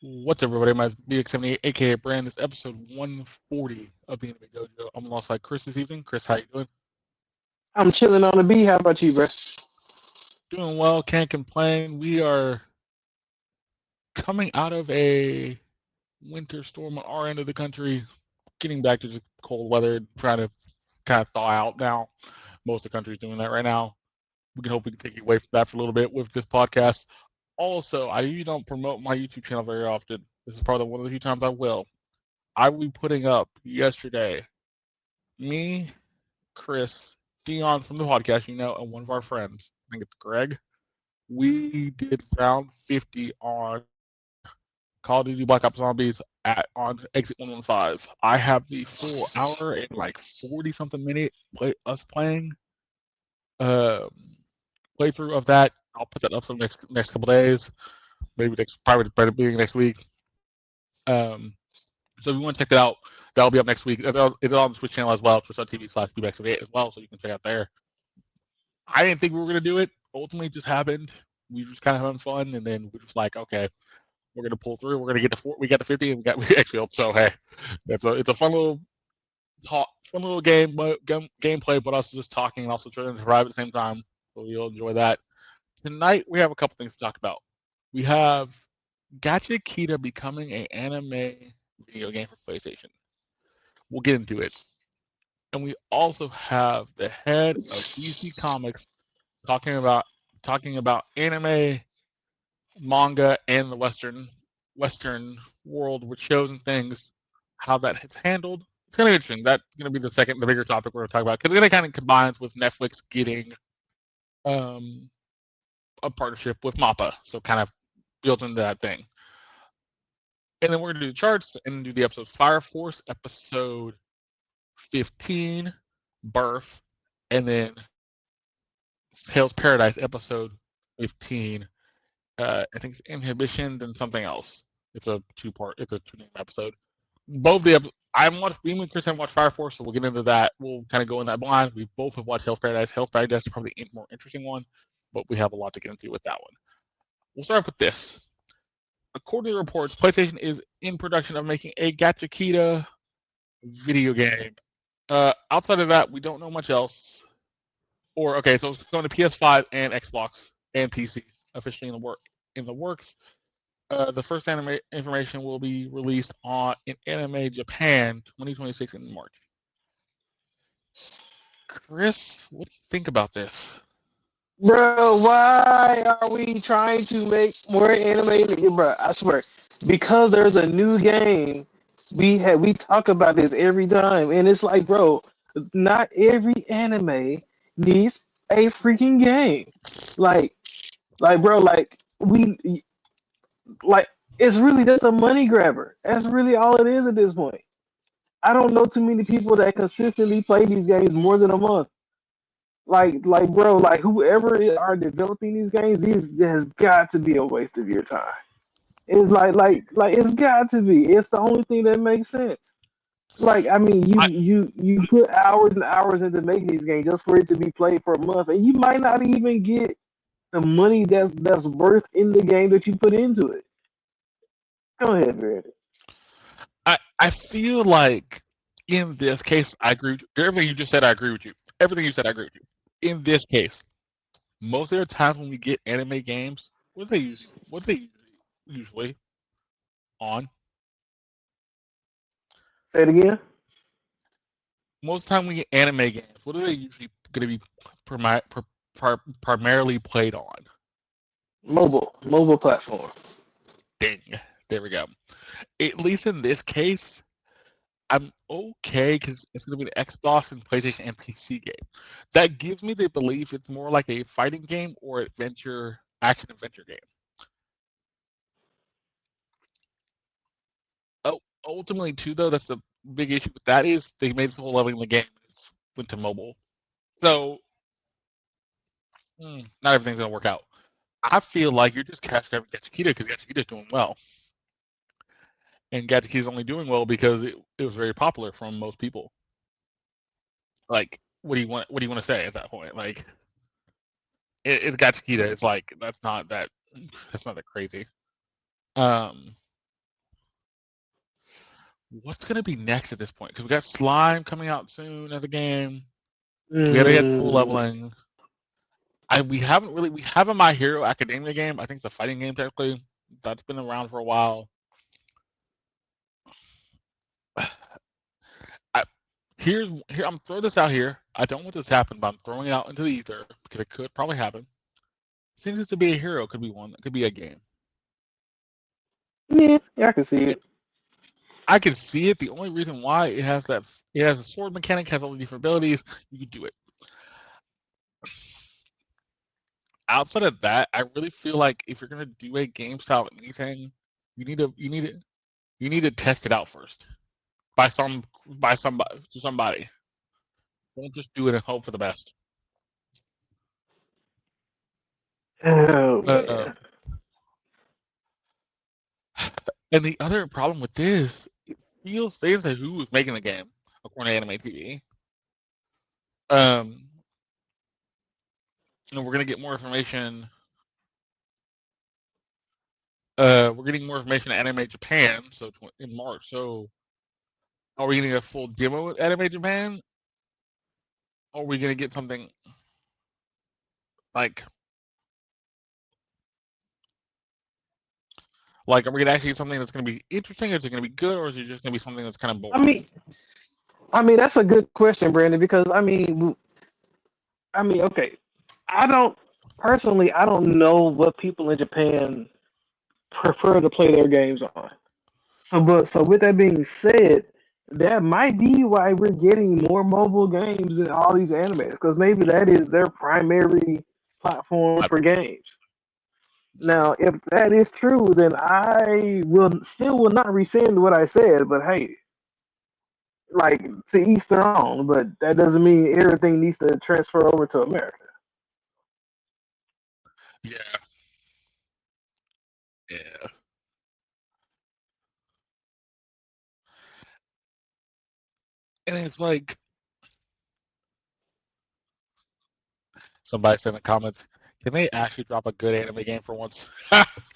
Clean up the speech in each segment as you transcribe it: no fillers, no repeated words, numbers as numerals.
What's up, everybody? My BX78, aka Brand. This episode 140 of the Anime Dojo. I'm alongside Chris this evening. Chris, how you doing? I'm chilling on the beat. How about you, bro? Doing well. Can't complain. We are coming out of a winter storm on our end of the country, getting back to just cold weather, trying to kind of thaw out now. Most of the country's doing that right now. We can hope we can take you away from that for a little bit with this podcast. Also, I usually don't promote my YouTube channel very often. This is probably one of the few times I will. I will be putting up yesterday me, Chris, Deon from the podcast, and one of our friends. I think it's Greg. We did round 50 on Call of Duty Black Ops Zombies on Exit 115. I have the full hour and like 40 something minute us playing um, playthrough of that. I'll put that up some next couple days, maybe probably the beginning next week. Um, so if you want to check that out, that'll be up next week. It's on the Twitch channel as well, twitch.tv/BBX8 as well, so you can check out there. I didn't think we were gonna do it. Ultimately, it just happened. We were just kind of having fun, and then we're just like, okay, we're gonna pull through. We're gonna get to we got to 50, and we Xfield. So hey, it's a fun little gameplay, but also just talking and also trying to survive at the same time. So you'll enjoy that. Tonight we have a couple things to talk about. We have Gacha Kita becoming an anime video game for PlayStation. We'll get into it. And we also have the head of DC Comics talking about anime, manga, and the Western world with shows and things, how that is handled. It's gonna be interesting. That's gonna be the bigger topic we're gonna talk about because it's gonna kind of combine with Netflix getting um, a partnership with MAPPA, so kind of built into that thing. And then we're gonna do the charts and do the episodes. Fire Force episode 15, Birth, and then Hell's Paradise episode 15. I think it's Inhibitions and something else. It's a two-name episode. Both the me and Chris haven't watched Fire Force, so we'll get into that. We'll kind of go in that blind. We both have watched Hell's Paradise. Hell's Paradise is probably the more interesting one, but we have a lot to get into with that one. We'll start with this. According to reports, PlayStation is in production of making a Gachakita video game. Outside of that, we don't know much else. So it's going to PS5 and Xbox and PC officially in the works. The first anime information will be released in Anime Japan 2026 in March. Chris, what do you think about this? Bro, why are we trying to make more anime? Bro, I swear, because there's a new game. We talk about this every time, and it's like, bro, not every anime needs a freaking game. Like, bro, like it's really just a money grabber. That's really all it is at this point. I don't know too many people that consistently play these games more than a month. Bro, like whoever are developing these games, these has got to be a waste of your time. It's like it's got to be. It's the only thing that makes sense. Like, I mean, I you put hours and hours into making these games just for it to be played for a month, and you might not even get the money that's worth in the game that you put into it. Go ahead, Brandon. I feel like in this case, I agree with you. Everything you just said. I agree with you. Everything you said, I agree with you. In this case, most of the times when we get anime games, what they usually on? Say it again. Most of the time we get anime games, what are they usually going to be primarily played on? Mobile platform. Ding. There we go. At least in this case, I'm okay because it's going to be the Xbox and PlayStation and PC game. That gives me the belief it's more like a fighting game or action adventure game. Oh, ultimately, too, though, that's the big issue with that is they made this whole leveling the game and it's went to mobile. So, not everything's going to work out. I feel like you're just cash grabbing Gatchikita because Gatchikita's doing well. And Gatchikita's only doing well because it was very popular from most people. Like, what do you want to say at that point? Like, it's Gatchikita. It's like that's not that crazy. Um, what's going to be next at this point? Because we got Slime coming out soon as a game. We got to get full Mm, leveling. We have a My Hero Academia game. I think it's a fighting game technically. That's been around for a while. Here, I'm throwing this out here. I don't want this to happen, but I'm throwing it out into the ether because it could probably happen. Seems it to be a hero, could be one. It could be a game. yeah, I can see it. I can see it. The only reason why it has a sword mechanic, has all the different abilities. You could do it. Outside of that, I really feel like if you're gonna do a game style anything, you need to test it out first by somebody. Don't just do it and hope for the best. Oh Uh, man. and the other problem with this, it feels things like who was making the game according to Anime TV. And we're gonna get more information. We're getting more information at Anime Japan, so in March. So, are we getting a full demo at Anime Japan, or are we gonna get something like are we gonna actually get something that's gonna be interesting? Is it gonna be good, or is it just gonna be something that's kind of I boring? mean, that's a good question, Brandon. Because okay, I don't personally, I don't know what people in Japan prefer to play their games on. So with that being said, that might be why we're getting more mobile games in all these animes, because maybe that is their primary platform Might for be. games. Now, if that is true, then I will not rescind what I said. But hey, like, to each their own. But that doesn't mean everything needs to transfer over to America. Yeah, yeah. And it's like somebody said in the comments, can they actually drop a good anime game for once?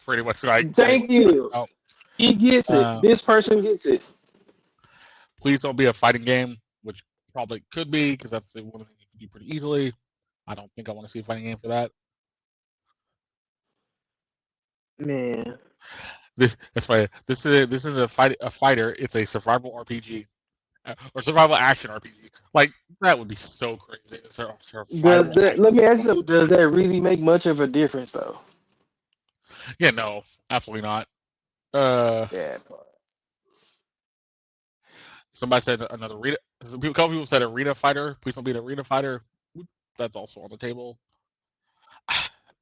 Pretty much like saying what Thank we're talking you. about. He gets it. Uh, This person gets it. please don't be a fighting game, which probably could be because that's the one thing you can do pretty easily. I don't think I want to see a fighting game for that. Man. That's why this is a fighter. It's a survival RPG or survival action RPG. Like that would be so crazy. It's a Does survival that action let me ask you RPG. something, does that really make much of a difference though? Yeah, no, absolutely not. Uh, Yeah. somebody said another arena. A couple people said arena fighter. Please don't be an arena fighter. That's also on the table.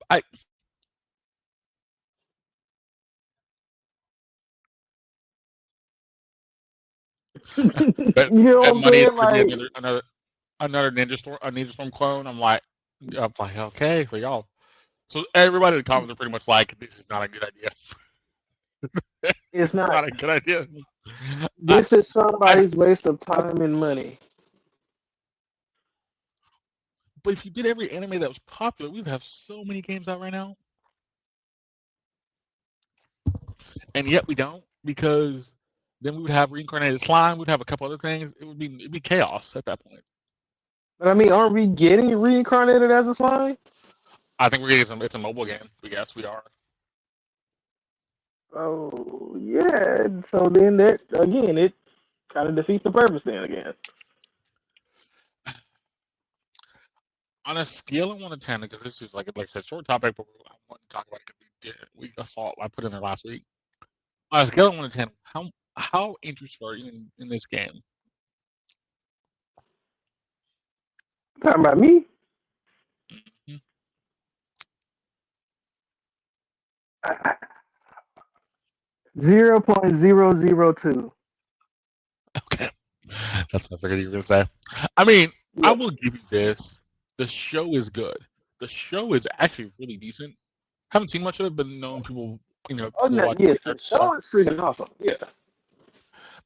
I You bet know what bet I'm money it's saying? going to be Like, another Ninja Storm clone. I'm like okay, so y'all. So everybody in the comments are pretty much like, this is not a good idea. it's It's not. not a good idea. I, This is I, somebody's waste of time and money. but if you did every anime that was popular, we'd have so many games out right now, and yet we don't because then we would have reincarnated slime. We'd have a couple other things. It'd be chaos at that point. But I mean, aren't we getting reincarnated as a slime? I think we're getting some. It's a mobile game. But yes, we are. Oh yeah. So then that again, it kind of defeats the purpose then again. On a scale of 1 to 10, because this is like I said, short topic, but I want to talk about it because we assault I put in there last week. On a scale of 1 to 10, how interested are you in this game? Talking about me? Mhm. 0.002. Okay, that's what I figured you were gonna say. I mean, I Yeah. will give you this. The show is good. The show is actually really decent. Haven't seen much of it, but known people, Oh people no, watch yes, the videos and stuff. show is freaking awesome. Yeah.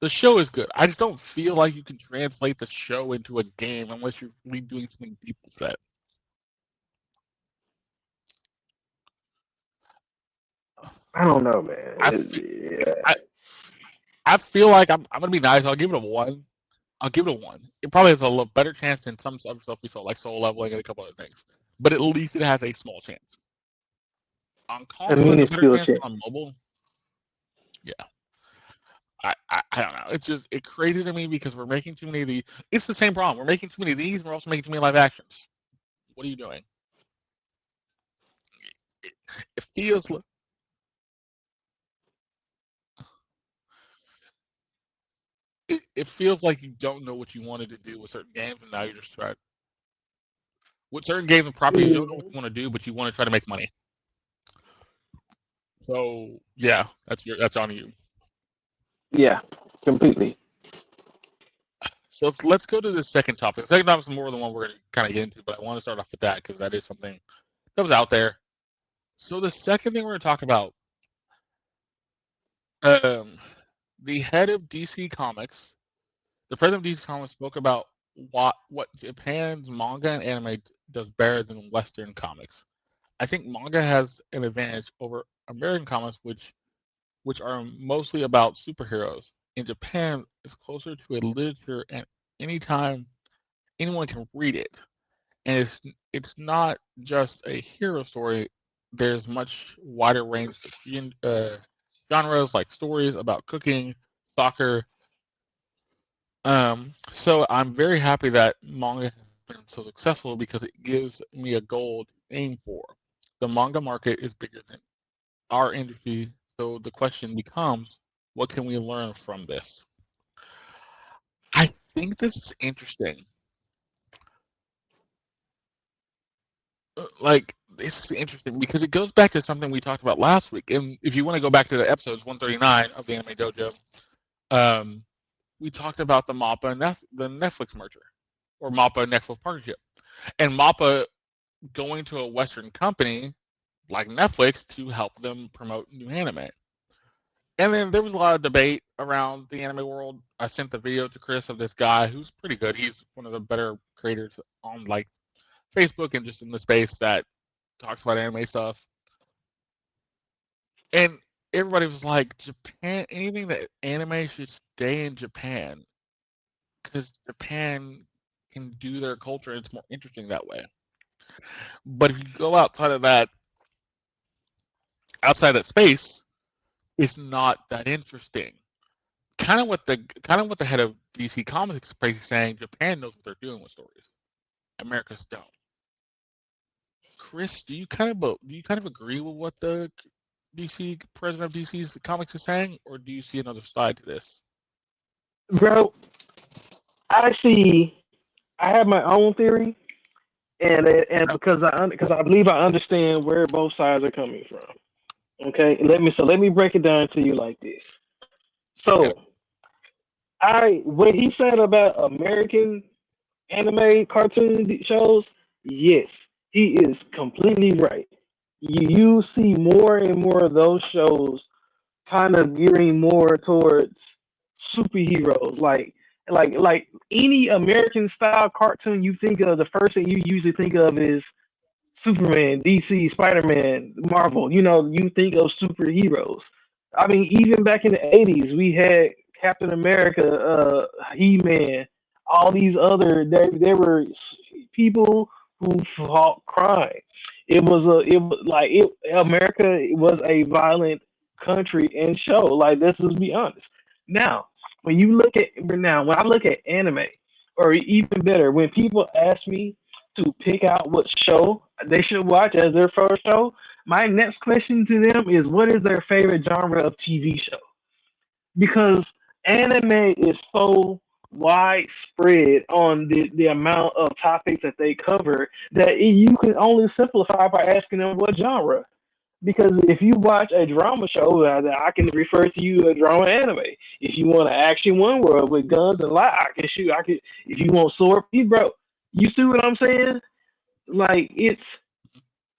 The show is good. I just don't feel like you can translate the show into a game unless you're really doing something deep with that. I don't know, man. I, fe- Yeah. I I feel like I'm gonna be nice. I'll give it a 1. I'll give it a 1. It probably has a little better chance than some other stuff we saw, like soul leveling and a couple other things. But at least it has a small chance. On A console, it has a better minuscule chance than on chance. mobile. Yeah, I don't know. It's just it crazy to me because we're making too many of these. It's the same problem. We're making too many of these. And we're also making too many live actions. What are you doing? It feels it feels like you don't know what you wanted to do with certain games, and now you're just trying. With certain games and properties, you don't know what Mhm. you want to do, but you want to try to make money. So yeah, that's on you. Yeah, completely. So let's go to the second topic. The second topic is more than one we're going to kind of get into, but I want to start off with that because that is something that was out there. So the second thing we're going to talk about, um, the head of DC Comics, the president of DC Comics, spoke about what Japan's manga and anime does better than Western comics. I think manga has an advantage over American comics, which are mostly about superheroes. In Japan, it's closer to a literature, and anytime anyone can read it, and it's not just a hero story. There's much wider range of genres like stories about cooking, soccer. So I'm very happy that manga has been so successful because it gives me a goal to aim for. The manga market is bigger than our industry, so the question becomes, what can we learn from this? I think this is interesting. Like, this is interesting because it goes back to something we talked about last week. And if you want to go back to the episodes 139 of the Anime Dojo, um, we talked about the MAPPA and the Netflix merger, or MAPPA Netflix partnership, and MAPPA going to a Western company like Netflix to help them promote new anime. And then there was a lot of debate around the anime world. I sent the video to Chris of this guy who's pretty good. He's one of the better creators on like Facebook and just in the space that talks about anime stuff. And everybody was like, Japan, anything that anime should stay in Japan because Japan can do their culture and it's more interesting that way. But if you go outside that space, it's not that interesting. Kind of what the head of DC Comics is basically saying. Japan knows what they're doing with stories. America's don't. Chris, do you kind of agree with what the DC president of DC's Comics is saying, or do you see another side to this? Bro, I see. I have my own theory, and Okay. because I believe I understand where both sides are coming from. Okay, let me break it down to you like this. Hit it. So I what he said about American anime cartoon shows, yes, he is completely right. You see more and more of those shows kind of gearing more towards superheroes, like any American style cartoon you think of, the first thing you usually think of is Superman, DC, Spider Man, Marvel. You know, you think of superheroes. I mean, even back in the '80s, we had Captain America, He Man, all these other. There were people who fought crime. It was like it. America was a violent country and show. Like, let's just be honest. Now, when I look at anime, or even better, when people ask me to pick out what show they should watch as their first show, my next question to them is, what is their favorite genre of TV show? Because anime is so widespread on the amount of topics that they cover that you can only simplify by asking them what genre. Because if you watch a drama show, I can refer to you a drama anime. If you want an action one world with guns and light, I can shoot. I can. If you want sword, bro, you see what I'm saying? Like, it's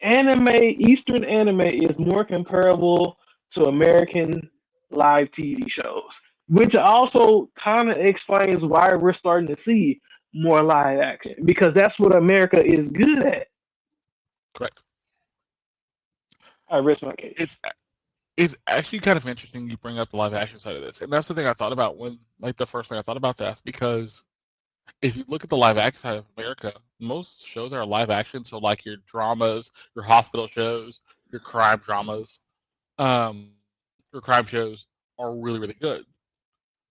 anime. Eastern anime is more comparable to American live TV shows, which also kind of explains why we're starting to see more live action, because that's what America is good at. Correct. I rest my case. It's It's actually kind of interesting you bring up the live action side of this, and that's the thing I thought about when, like, the first thing I thought about that, because if you look at the live action side of America, most shows are live action, so like your dramas, your hospital shows, your crime dramas, your crime shows are really, really good.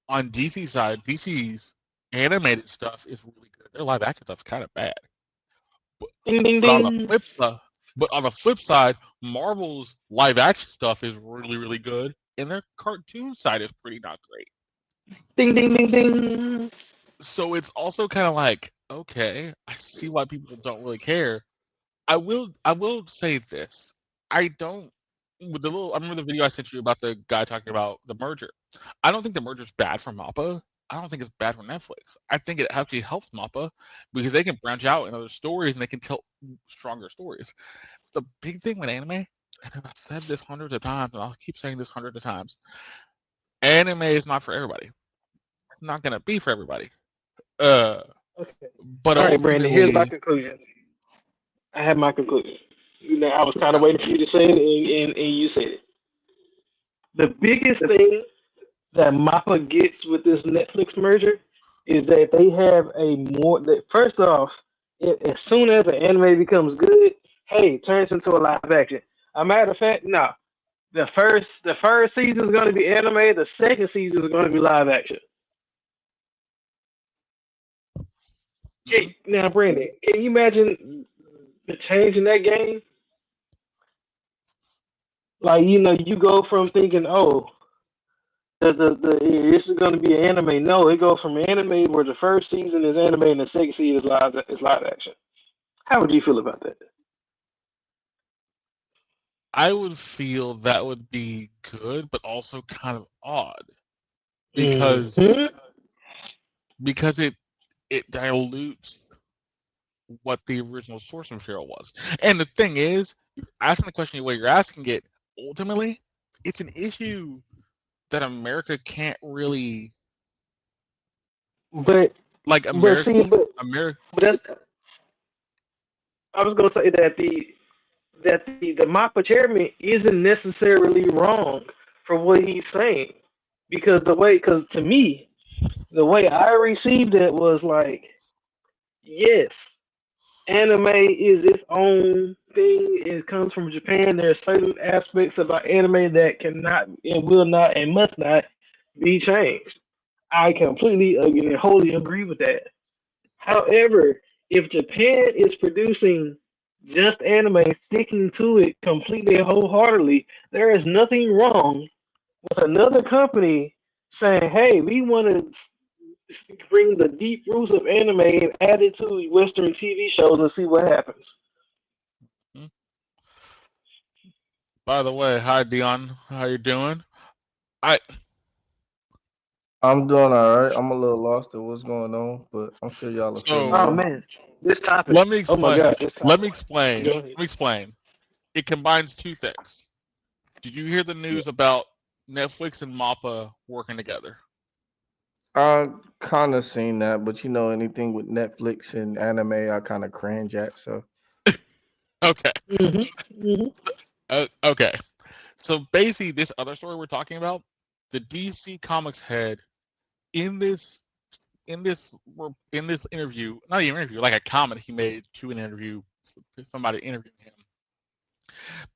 On DC side, DC's animated stuff is really good. Their live action stuff is kind of bad. But, Ding ding but on the ding. flip side, Marvel's live action stuff is really, really good, and their cartoon side is pretty not great. Ding ding ding ding. So it's also kind of like, okay, I see why people don't really care. I will say this. I don't with the little I remember the video I sent you about the guy talking about the merger. I don't think the merger's bad for Mappa. I don't think it's bad for Netflix. I think it actually helps Mappa because they can branch out in other stories and they can tell stronger stories. The big thing with anime, and I've said this hundreds of times, and I'll keep saying this hundreds of times, anime is not for everybody. It's not gonna be for everybody. Uh, Okay. but All right, Brandon. Here's my ultimately, conclusion. I have my conclusion. You know, I was kind of yeah, waiting for you to say it, and you said it. The biggest thing that Mappa gets with this Netflix merger is that they have a more. That first off, as soon as an anime becomes good, hey, it turns into a live action. A matter of fact, no. The first season is going to be anime. The second season is going to be live action. hmm Now, Brandon, can you imagine the change in that game? Like, you go from thinking, oh, this is going to be an anime. No, it goes from anime where the first season is anime and the second season is live action. How would you feel about that? I would feel that would be good, but also kind of odd because Hmm. because it dilutes what the original source material was. And the thing is, asking the question the way you're asking it, ultimately, it's an issue that America can't really But like but America see, but, America but that's I was going to say that the MAPA chairman isn't necessarily wrong for what he's saying because to me the way I received it was like, yes, anime is its own thing. It comes from Japan. There are certain aspects about anime that cannot and will not and must not be changed. I completely and wholly agree with that. However, if Japan is producing just anime, sticking to it completely and wholeheartedly, there is nothing wrong with another company saying, "Hey, we want to bring the deep roots of anime and add it to Western TV shows and see what happens." Hmm. By the way, hi Deon, how you doing? I I'm doing all right. I'm a little lost at what's going on, but I'm sure y'all will fill me Oh so in. man, this topic! let me Oh my explain. God, this Let me topic! explain. Go Let ahead. me explain. It combines two things. Did you hear the Yeah. news about Netflix and Mappa working together? I kind of seen that, but anything with Netflix and anime, I kind of cringe at. So, Okay. Hmm. Hmm. Okay. So basically, this other story we're talking about, the DC Comics head in this in this in this interview, not even interview, like a comment he made to an interview, somebody interviewing him,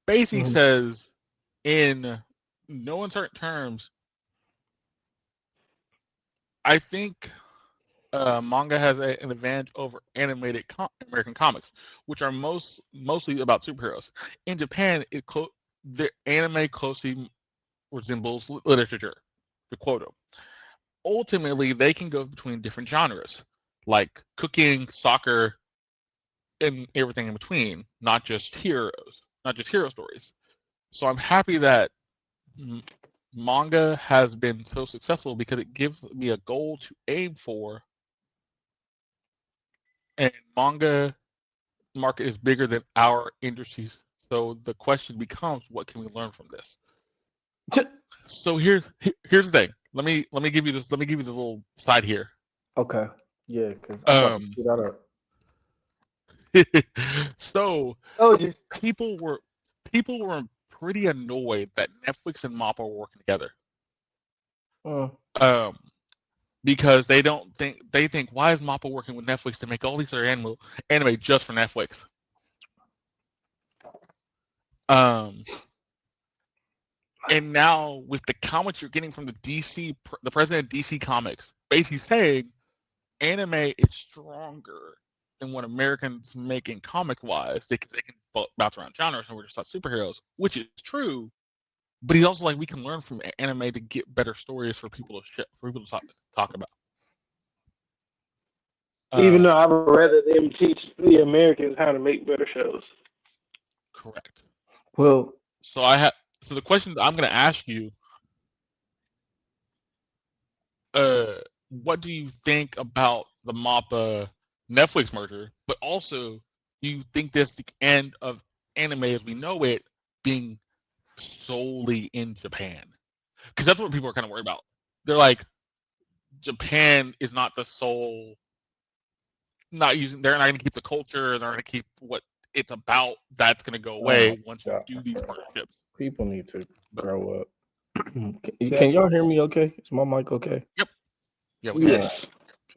basically mhm. says in no uncertain terms, I think manga has an advantage over animated American comics, which are mostly about superheroes. In Japan, the anime closely resembles literature. To quote him, ultimately they can go between different genres, like cooking, soccer, and everything in between, not just hero stories. So I'm happy that manga has been so successful because it gives me a goal to aim for, and manga market is bigger than our industries. So the question becomes, what can we learn from this? So here's the thing. Let me give you this. Let me give you the little side here. Okay. Yeah, because I'm about to Um, see that up. so Told you. people were people were pretty annoyed that Netflix and Mappa are working together. Mm. Because they think why is Mappa working with Netflix to make all these other anime just for Netflix? And now with the comments you're getting from the president of DC Comics, basically saying anime is stronger than what Americans making comic wise. They can bounce around genres and we're just not superheroes, which is true. But he's also like, we can learn from anime to get better stories for people to talk about. Even though I would rather them teach the Americans how to make better shows. Correct. Well, so the question I'm going to ask you, what do you think about the Mappa Netflix merger? But also, do you think this is the end of anime as we know it being solely in Japan? Because that's what people are kind of worried about. They're like, Japan is not the sole. They're not going to keep the culture. They're going to keep what it's about. That's going to go away once you do these partnerships. People need to grow up. Can y'all hear me okay? Is my mic okay? Yep. Yeah. Yes.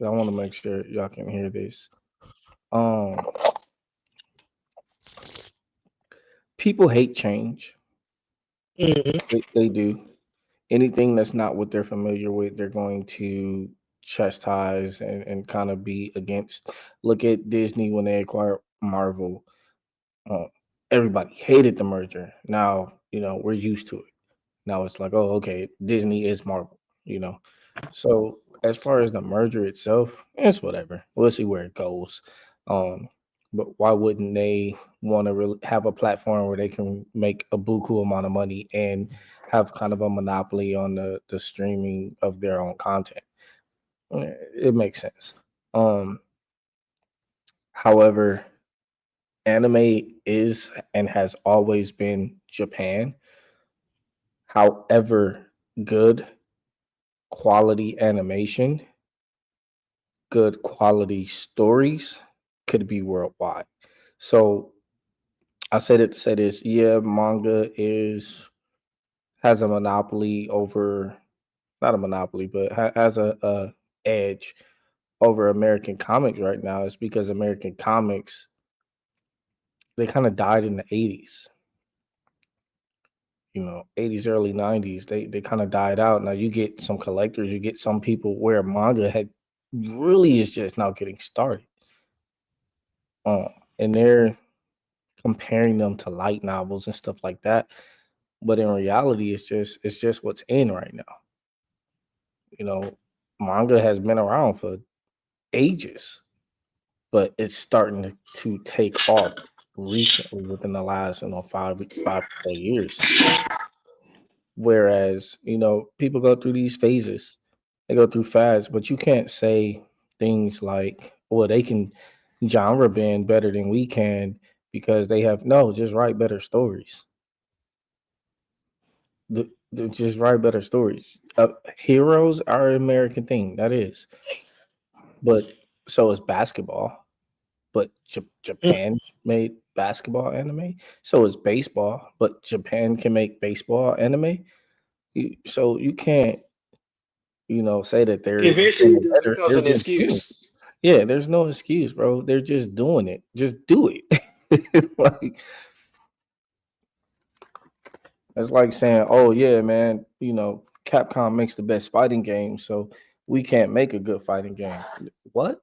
I want to make sure y'all can hear this. People hate change. Mm-hmm. They do. Anything that's not what they're familiar with, they're going to chastise and kind of be against. Look at Disney when they acquired Marvel. Everybody hated the merger. Now, we're used to it. Now it's like, oh, okay, Disney is Marvel, So as far as the merger itself, it's whatever. We'll see where it goes. But why wouldn't they want to have a platform where they can make a buku amount of money and have kind of a monopoly on the streaming of their own content? It makes sense. However, anime is and has always been Japan. However, good quality animation, good quality stories could be worldwide. So I said it to say this. Yeah, manga has a monopoly over, not a monopoly, but has a edge over American comics right now. It's because American comics, they kind of died in the 80s. 80s, early 90s, they kind of died out. Now you get some collectors, you get some people where manga had really is just now getting started. And they're comparing them to light novels and stuff like that. But in reality, it's just what's in right now. Manga has been around for ages, but it's starting to take off recently within the last 5 to 8 years. Whereas, people go through these phases, they go through fads, but you can't say things like, well, they can genre bend better than we can because they just write better stories. Just write better stories. Heroes are an American thing, that is. But so is basketball. But Japan made basketball anime. So is baseball, but Japan can make baseball anime. So you can't, say that they're Eventually, this better. becomes They're an just doing it. excuse. Yeah, there's no excuse, bro. They're just doing it. Just do it. Like it's like saying, "Oh yeah, man, Capcom makes the best fighting game, so we can't make a good fighting game." What?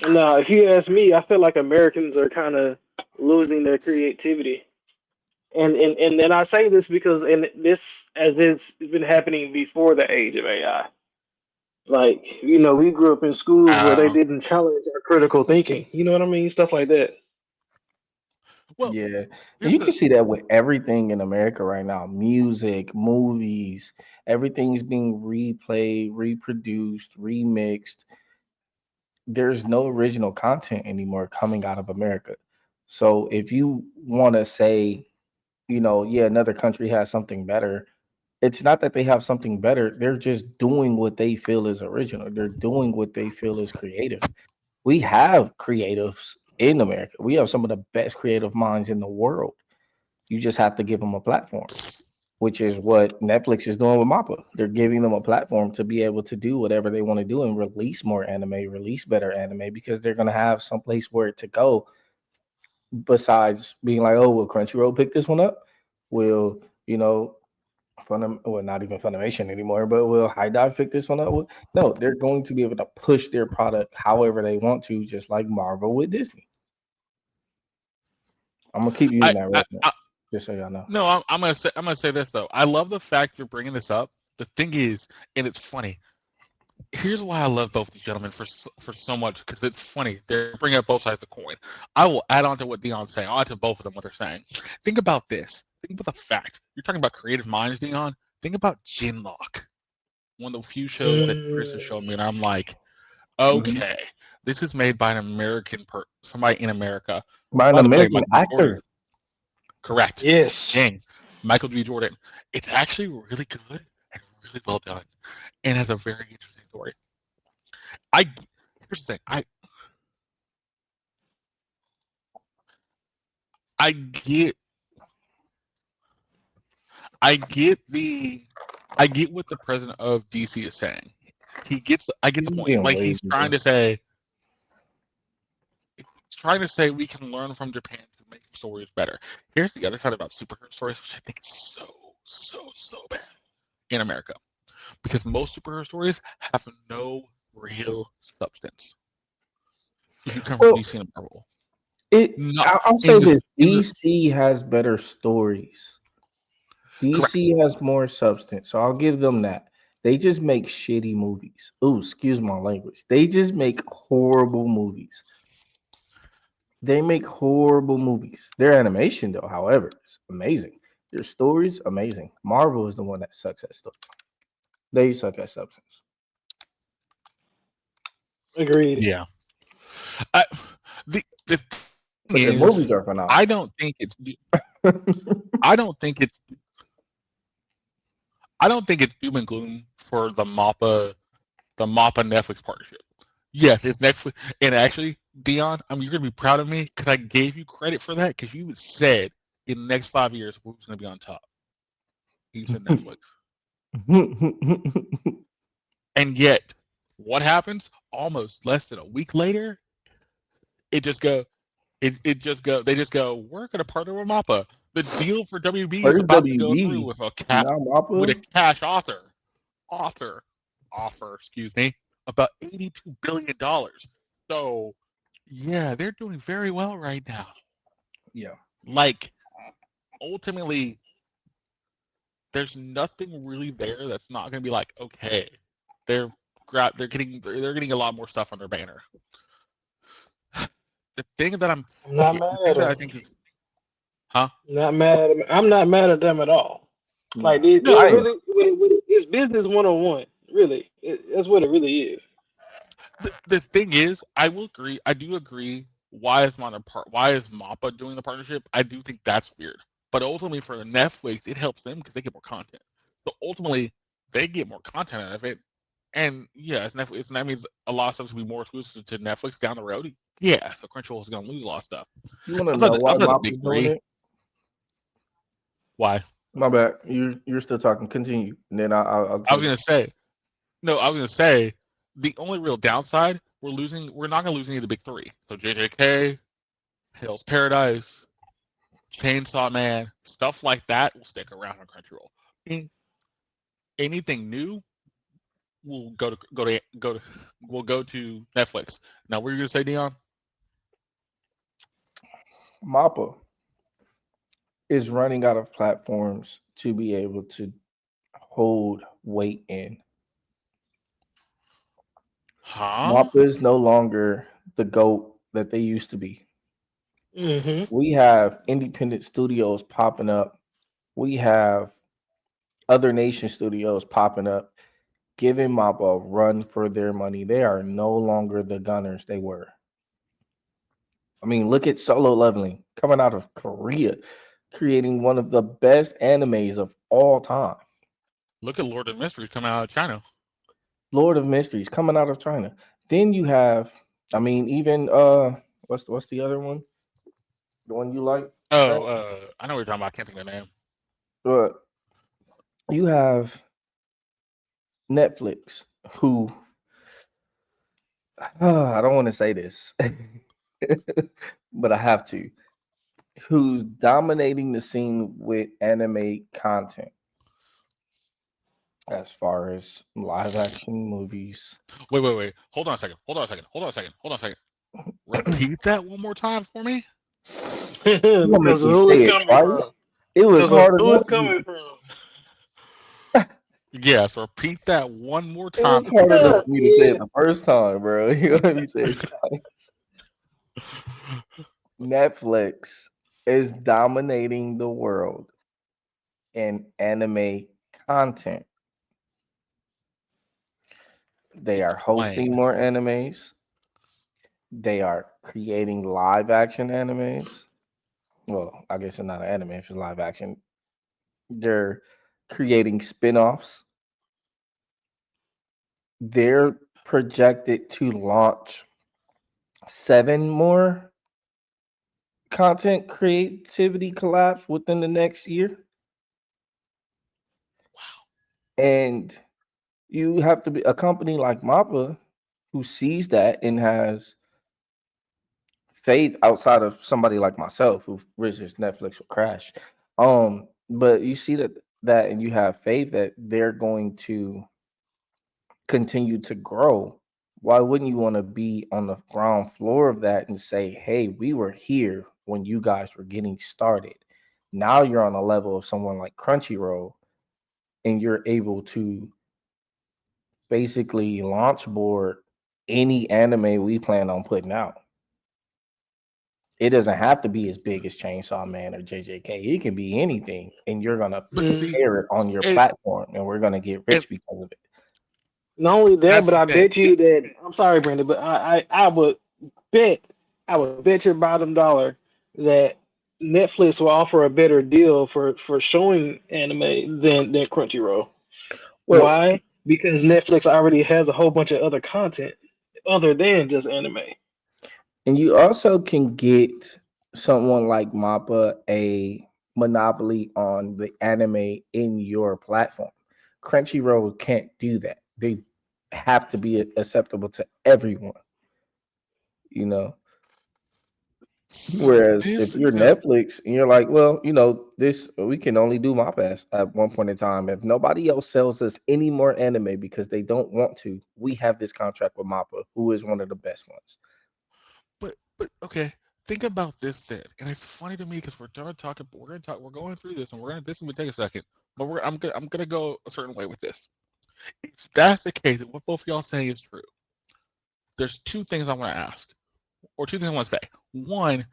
Now, if you ask me, I feel like Americans are kind of losing their creativity. And then I say this because it's been happening before the age of AI. Like, we grew up in schools where they didn't challenge our critical thinking. You know what I mean? Stuff like that. Well, Yeah, and you can see that with everything in America right now: music, movies, everything's being replayed, reproduced, remixed. There's no original content anymore coming out of America. So if you want to say, yeah, another country has something better, it's not that they have something better. They're just doing what they feel is original. They're doing what they feel is creative. We have creatives in America. We have some of the best creative minds in the world. You just have to give them a platform, which is what Netflix is doing with Mappa. They're giving them a platform to be able to do whatever they want to do and release more anime, release better anime, because they're going to have some place where to go besides being like, oh, will Crunchyroll pick this one up? Will, not even Funimation anymore, but will High Dive pick this one up? No, they're going to be able to push their product however they want to, just like Marvel with Disney. I'm going to keep using that reference, just so y'all know. No, I'm gonna say this though. I love the fact you're bringing this up. The thing is, and it's funny. Here's why I love both these gentlemen for so much, because it's funny. They're bringing up both sides of the coin. I will add on to what Deon's saying. I'll add to both of them what they're saying. Think about this. Think about the fact. You're talking about creative minds, Deon. Think about Jinlock, one of the few shows that Chris has shown me, and I'm like, okay, this is made by an American somebody in America. By an American actor. Correct. Yes. Dang. Michael B. Jordan. It's actually really good and really well done, and has a very interesting story. Here's the thing. I get what the president of DC is saying. I get the point. Like, he's trying to say we can learn from Japan to make stories better. Here's the other side about superhero stories, which I think is so bad in America, because most superhero stories have no real substance. If you come from DC and Marvel, I'll say this: DC has better stories. DC correct. has more substance, so I'll give them that. They just make shitty movies. Ooh, excuse my language. They just make horrible movies. Their animation, though, however, is amazing. Their stories, amazing. Marvel is the one that sucks at stuff. They suck at substance. Agreed. Yeah. The their movies are phenomenal. I don't think it's doom and gloom for the Mappa Netflix partnership. Yes, it's Netflix, and actually, Deon, you're gonna be proud of me because I gave you credit for that, because you said in the next 5 years who's gonna be on top. You said Netflix, and yet, what happens? Almost less than a week later, they just go, we're gonna partner with Mappa. The deal for WB is about to go through with a cash offer, excuse me, about $82 billion. So, yeah, they're doing very well right now. Yeah. Like, ultimately, there's nothing really there that's not going to be like, okay, they're getting a lot more stuff on their banner. The thing that I'm not mad at them. I think is, huh? Not mad at them. I'm not mad at them at all. Like, it's business 101. Really, that's what it really is. The thing is, I will agree. I do agree. Why is Mappa doing the partnership? I do think that's weird. But ultimately, for Netflix, it helps them because they get more content. So ultimately, they get more content out of it. And yeah, it's Netflix. That means a lot of stuff will be more exclusive to Netflix down the road. Yeah, so Crunchyroll is going to lose a lot of stuff. You want to know why Mappa's doing it? Why? My bad. You're still talking. Continue, and then I'll I was going to say. No, I was going to say the only real downside, we're not going to lose any of the big three. So JJK, Hell's Paradise, Chainsaw Man, stuff like that will stick around on Crunchyroll. Anything new will go to Netflix. Now, what are you going to say, Deon? Mappa is running out of platforms to be able to hold weight in. Mappa is no longer the GOAT that they used to be. Mm-hmm. We have independent studios popping up. We have other nation studios popping up, giving Mappa a run for their money. They are no longer the gunners they were. I mean, look at Solo Leveling coming out of Korea, creating one of the best animes of all time. Look at Lord of Mysteries coming out of China. Lord of Mysteries coming out of China. Then you have, even What's the other one? The one you like? Oh, I know what you're talking about. I can't think of the name. But you have Netflix, who I don't want to say this, but I have to. Who's dominating the scene with anime content as far as live action movies? Wait. Hold on a second. Repeat that one more time for me. You gonna make Because me who say it's it coming from? twice? It was Because of hard who it's enough. coming from. Yes, repeat that one more It was time. hard enough Yeah, for me to say it the first time, bro. You gonna me say it twice? Netflix is dominating the world in anime content. They are hosting Explain. more animes. They are creating live action animes. Well, I guess it's not an anime, it's just live action. They're creating spin-offs. They're projected to launch 7 more content creativity collabs within the next year. And you have to be a company like Mappa who sees that and has faith outside of somebody like myself who wishes Netflix will crash. But you see that and you have faith that they're going to continue to grow. Why wouldn't you want to be on the ground floor of that and say, hey, we were here when you guys were getting started? Now you're on a level of someone like Crunchyroll and you're able to basically launch board any anime we plan on putting out. It doesn't have to be as big as Chainsaw Man or JJK. It can be anything, and you're gonna But see, air it on your it, platform, and we're gonna get it rich because of it. not only that, that's but the I thing. bet you that I'm sorry, Brandon, but bet I would bet your bottom dollar that Netflix will offer a better deal for showing anime than Crunchyroll. Well, Why? Because Netflix already has a whole bunch of other content other than just anime. and you also can get someone like Mappa a monopoly on the anime in your platform. Crunchyroll can't do that. They have to be acceptable to everyone, you know. So Whereas if this you're example, Netflix and you're like, well, this we can only do my best at one point in time. If nobody else sells us any more anime because they don't want to, we have this contract with Mappa, who is one of the best ones. but okay. Think about this then, and it's funny to me because we're going through this, and this is gonna take a second, but I'm gonna go a certain way with this. If that's the case, and what both of y'all say is true, there's two things I want to ask, or two things I want to say. One,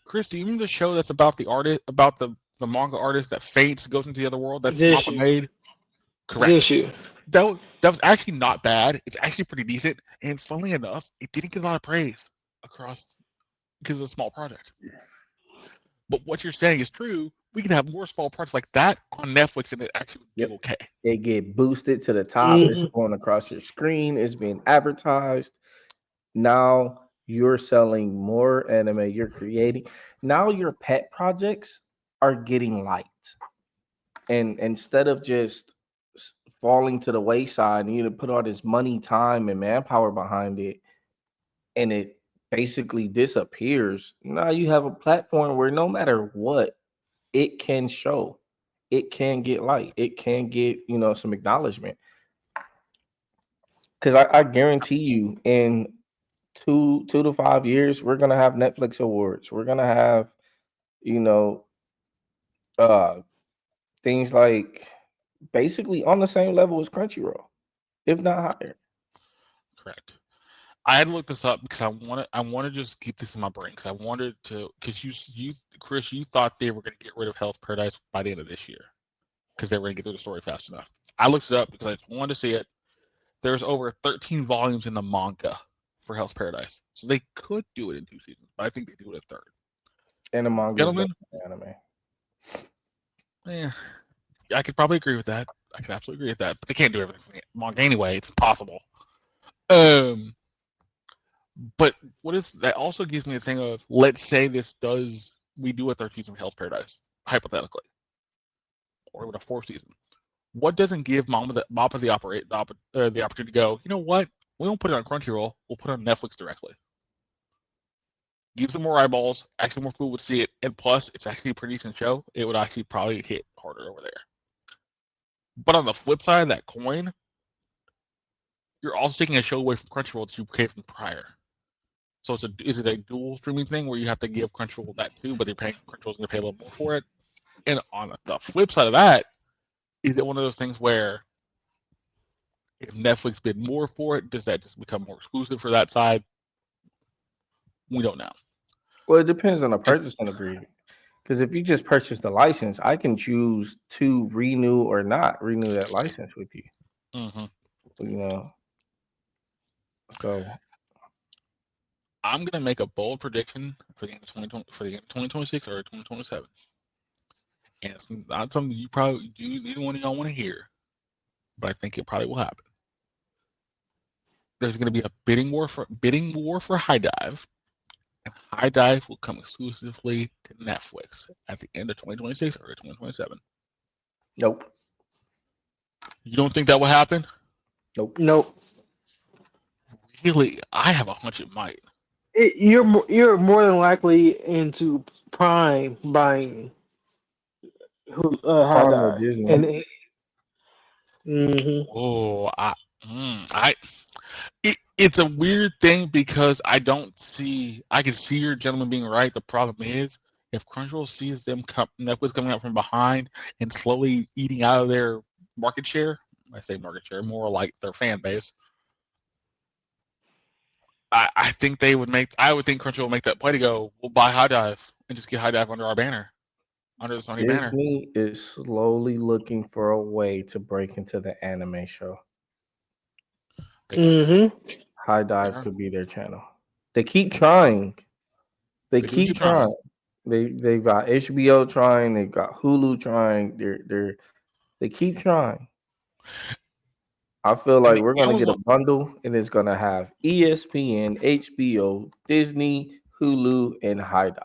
Chris, do you remember the show that's about the artist, about the manga artist that faints, goes into the other world? That's Mappa Zenshu. made. Correct. Zenshu. That was actually not bad. It's actually pretty decent, and funnily enough, it didn't get a lot of praise across because it's a small project. But what you're saying is true. We can have more small parts like that on Netflix, and it actually would do Yep. okay. They get boosted to the top. It's Hmm. going across your screen. It's being advertised. Now you're selling more anime. You're creating. Now your pet projects are getting liked. And instead of just falling to the wayside and you put all this money, time, and manpower behind it, and it basically disappears, now you have a platform where no matter what, it can show, it can get light, it can get some acknowledgement. Because I guarantee you, in 2 to 5 years, we're gonna have Netflix awards. We're gonna have you know uh things like basically on the same level as Crunchyroll, if not higher. Correct. I had to look this up because I want to just keep this in my brain because I wanted to because Chris, you thought they were going to get rid of Hell's Paradise by the end of this year because they were going to get through the story fast enough. I looked it up because I just wanted to see it. There's over 13 volumes in the manga for Hell's Paradise, so they could do it in 2 seasons, but I think they do it a third. And the manga is better Gentlemen, than anime. yeah, I could probably agree with that. I could absolutely agree with that, but they can't do everything for the manga anyway. It's impossible. Um, But what is that also gives me a thing of, let's say we do a third season of Hell's Paradise, hypothetically, or even a fourth season. What doesn't give Mappa the opportunity to go, you know what? We won't put it on Crunchyroll, we'll put it on Netflix directly. Gives them more eyeballs, actually more people would see it, and plus it's actually a pretty decent show. It would actually probably hit harder over there. But on the flip side of that coin, you're also taking a show away from Crunchyroll that you paid from prior. So is it a dual streaming thing where you have to give Crunchyroll that too, but Crunchyroll's going to pay a little more for it? And on the flip side of that, is it one of those things where if Netflix bid more for it, does that just become more exclusive for that side? We don't know. Well, it depends on the purchasing agreement. Because if you just purchase the license, I can choose to renew or not renew that license with you. Mm-hmm. You know, so I'm gonna make a bold prediction for the end of 2026 or 2027, and it's not something you probably neither one of y'all want to hear, but I think it probably will happen. There's gonna be a bidding war for High Dive, and High Dive will come exclusively to Netflix at the end of 2026 or 2027. nope. You don't think that will happen? Nope. Really, I have a hunch it might. You're more than likely into Prime buying High Prime or Dive, Disney. and Oh, it's a weird thing because I can see your gentleman being right. The problem is if Crunchyroll sees Netflix coming out from behind and slowly eating out of their market share, I say market share, more like their fan base. I think I would think Crunchyroll would make that play to go, we'll buy High Dive and just get High Dive under our banner, under the Sony banner. Disney is slowly looking for a way to break into the anime show. High Dive could be their channel. They keep trying. They keep trying. They've got HBO trying. They've got Hulu trying. They keep trying. I feel like we're gonna get a bundle, and it's gonna have ESPN, HBO, Disney, Hulu, and High Dive.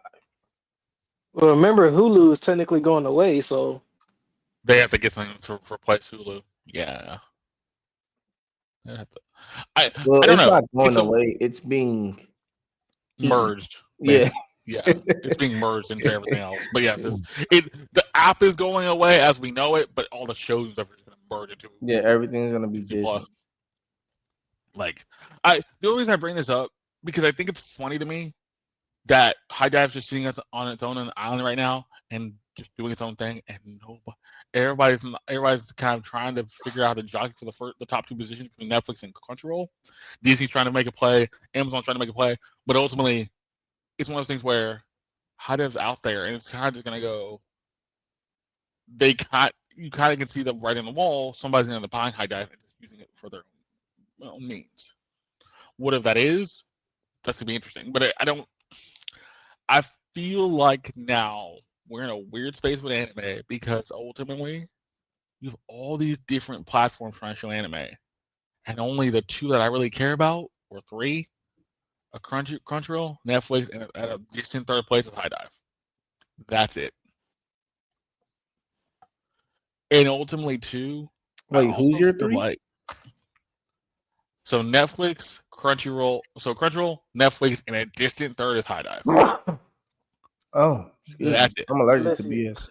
Well, remember Hulu is technically going away, so they have to get something to replace Hulu. Yeah. I don't know. Not going away. It's being merged. Yeah. Yeah, it's being merged into everything else. But yes, the app is going away as we know it, but all the shows are going to merge into. Yeah, everything's going to be Disney. Plus. Like, the only reason I bring this up because I think it's funny to me that High Dive's just sitting on its own on the island right now and just doing its own thing, and everybody's kind of trying to figure out the jockey for the top two positions between Netflix and Crunchyroll. Disney's trying to make a play, Amazon's trying to make a play, but ultimately, it's one of those things where High Dive's out there, and it's kind of just gonna go. You kind of can see the writing on the wall. Somebody's gonna end up buying High Dive and just using it for their own means. What if that is? That's gonna be interesting. But I feel like now we're in a weird space with anime because ultimately you have all these different platforms trying to show anime, and only the two that I really care about, or three, a Crunchyroll, Netflix, and at a distant third place is High Dive. That's it. And ultimately, too. Wait, who's your three? So Netflix, Crunchyroll, Netflix, and a distant third is High Dive. Oh, that's it. I'm allergic to BS.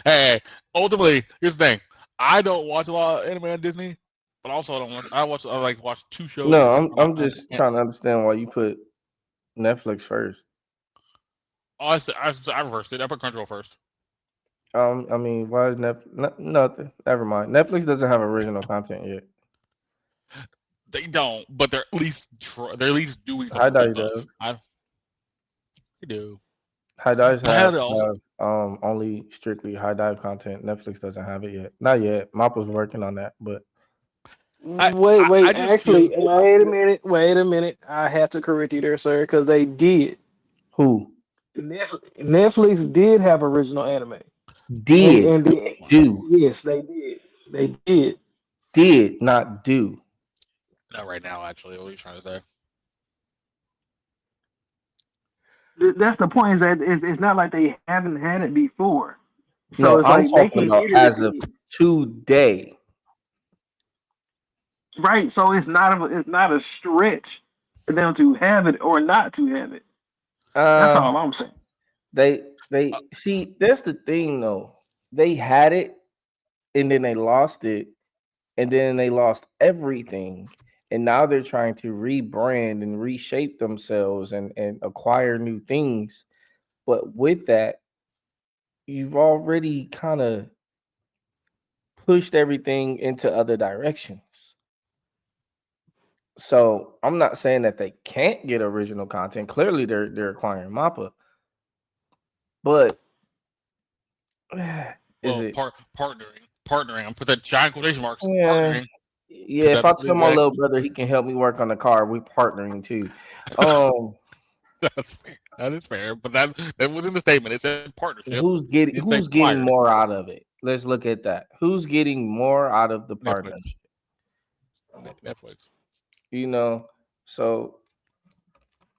Hey, ultimately, here's the thing. I don't watch a lot of anime on Disney, but also I watch two shows. No, I'm just trying to understand why you put Netflix first. Oh, I reversed it. I put Crunchyroll first. I mean, why is nothing? Never mind. Netflix doesn't have original content yet. They don't, but they're at least doing something. High Dive does. They do. High Dive have only strictly High Dive content. Netflix doesn't have it yet. Not yet. Mappa's working on that, but wait a minute. I have to correct you there, sir, because they did. Who? Netflix did have original anime. Do. Yes, they did. They did. Did not do. Not right now, actually. What are you trying to say? That's the point. Is that it's not like they haven't had it before. So No, it's I'm like they talking can about get it as of again. today. Right. So it's not a stretch for them to have it or not to have it. That's Uh, all I'm saying. they Uh, see. That's the thing, though. They had it, and then they lost it, and then they lost everything, and now they're trying to rebrand and reshape themselves and acquire new things. But with that, you've already kind of pushed everything into other directions. So I'm not saying that they can't get original content. Clearly, they're acquiring Mappa, but is well, it? partnering. I'm put that giant quotation marks. Yeah, Partnering. yeah. Put If that. I tell my little brother he can help me work on the car, we partnering too. Um, That's fair. That is fair. But that was in the statement. It said partnership. It didn't say who's getting acquired. more out of it? Let's look at that. Who's getting more out of the Netflix. partnership? Netflix. You know, so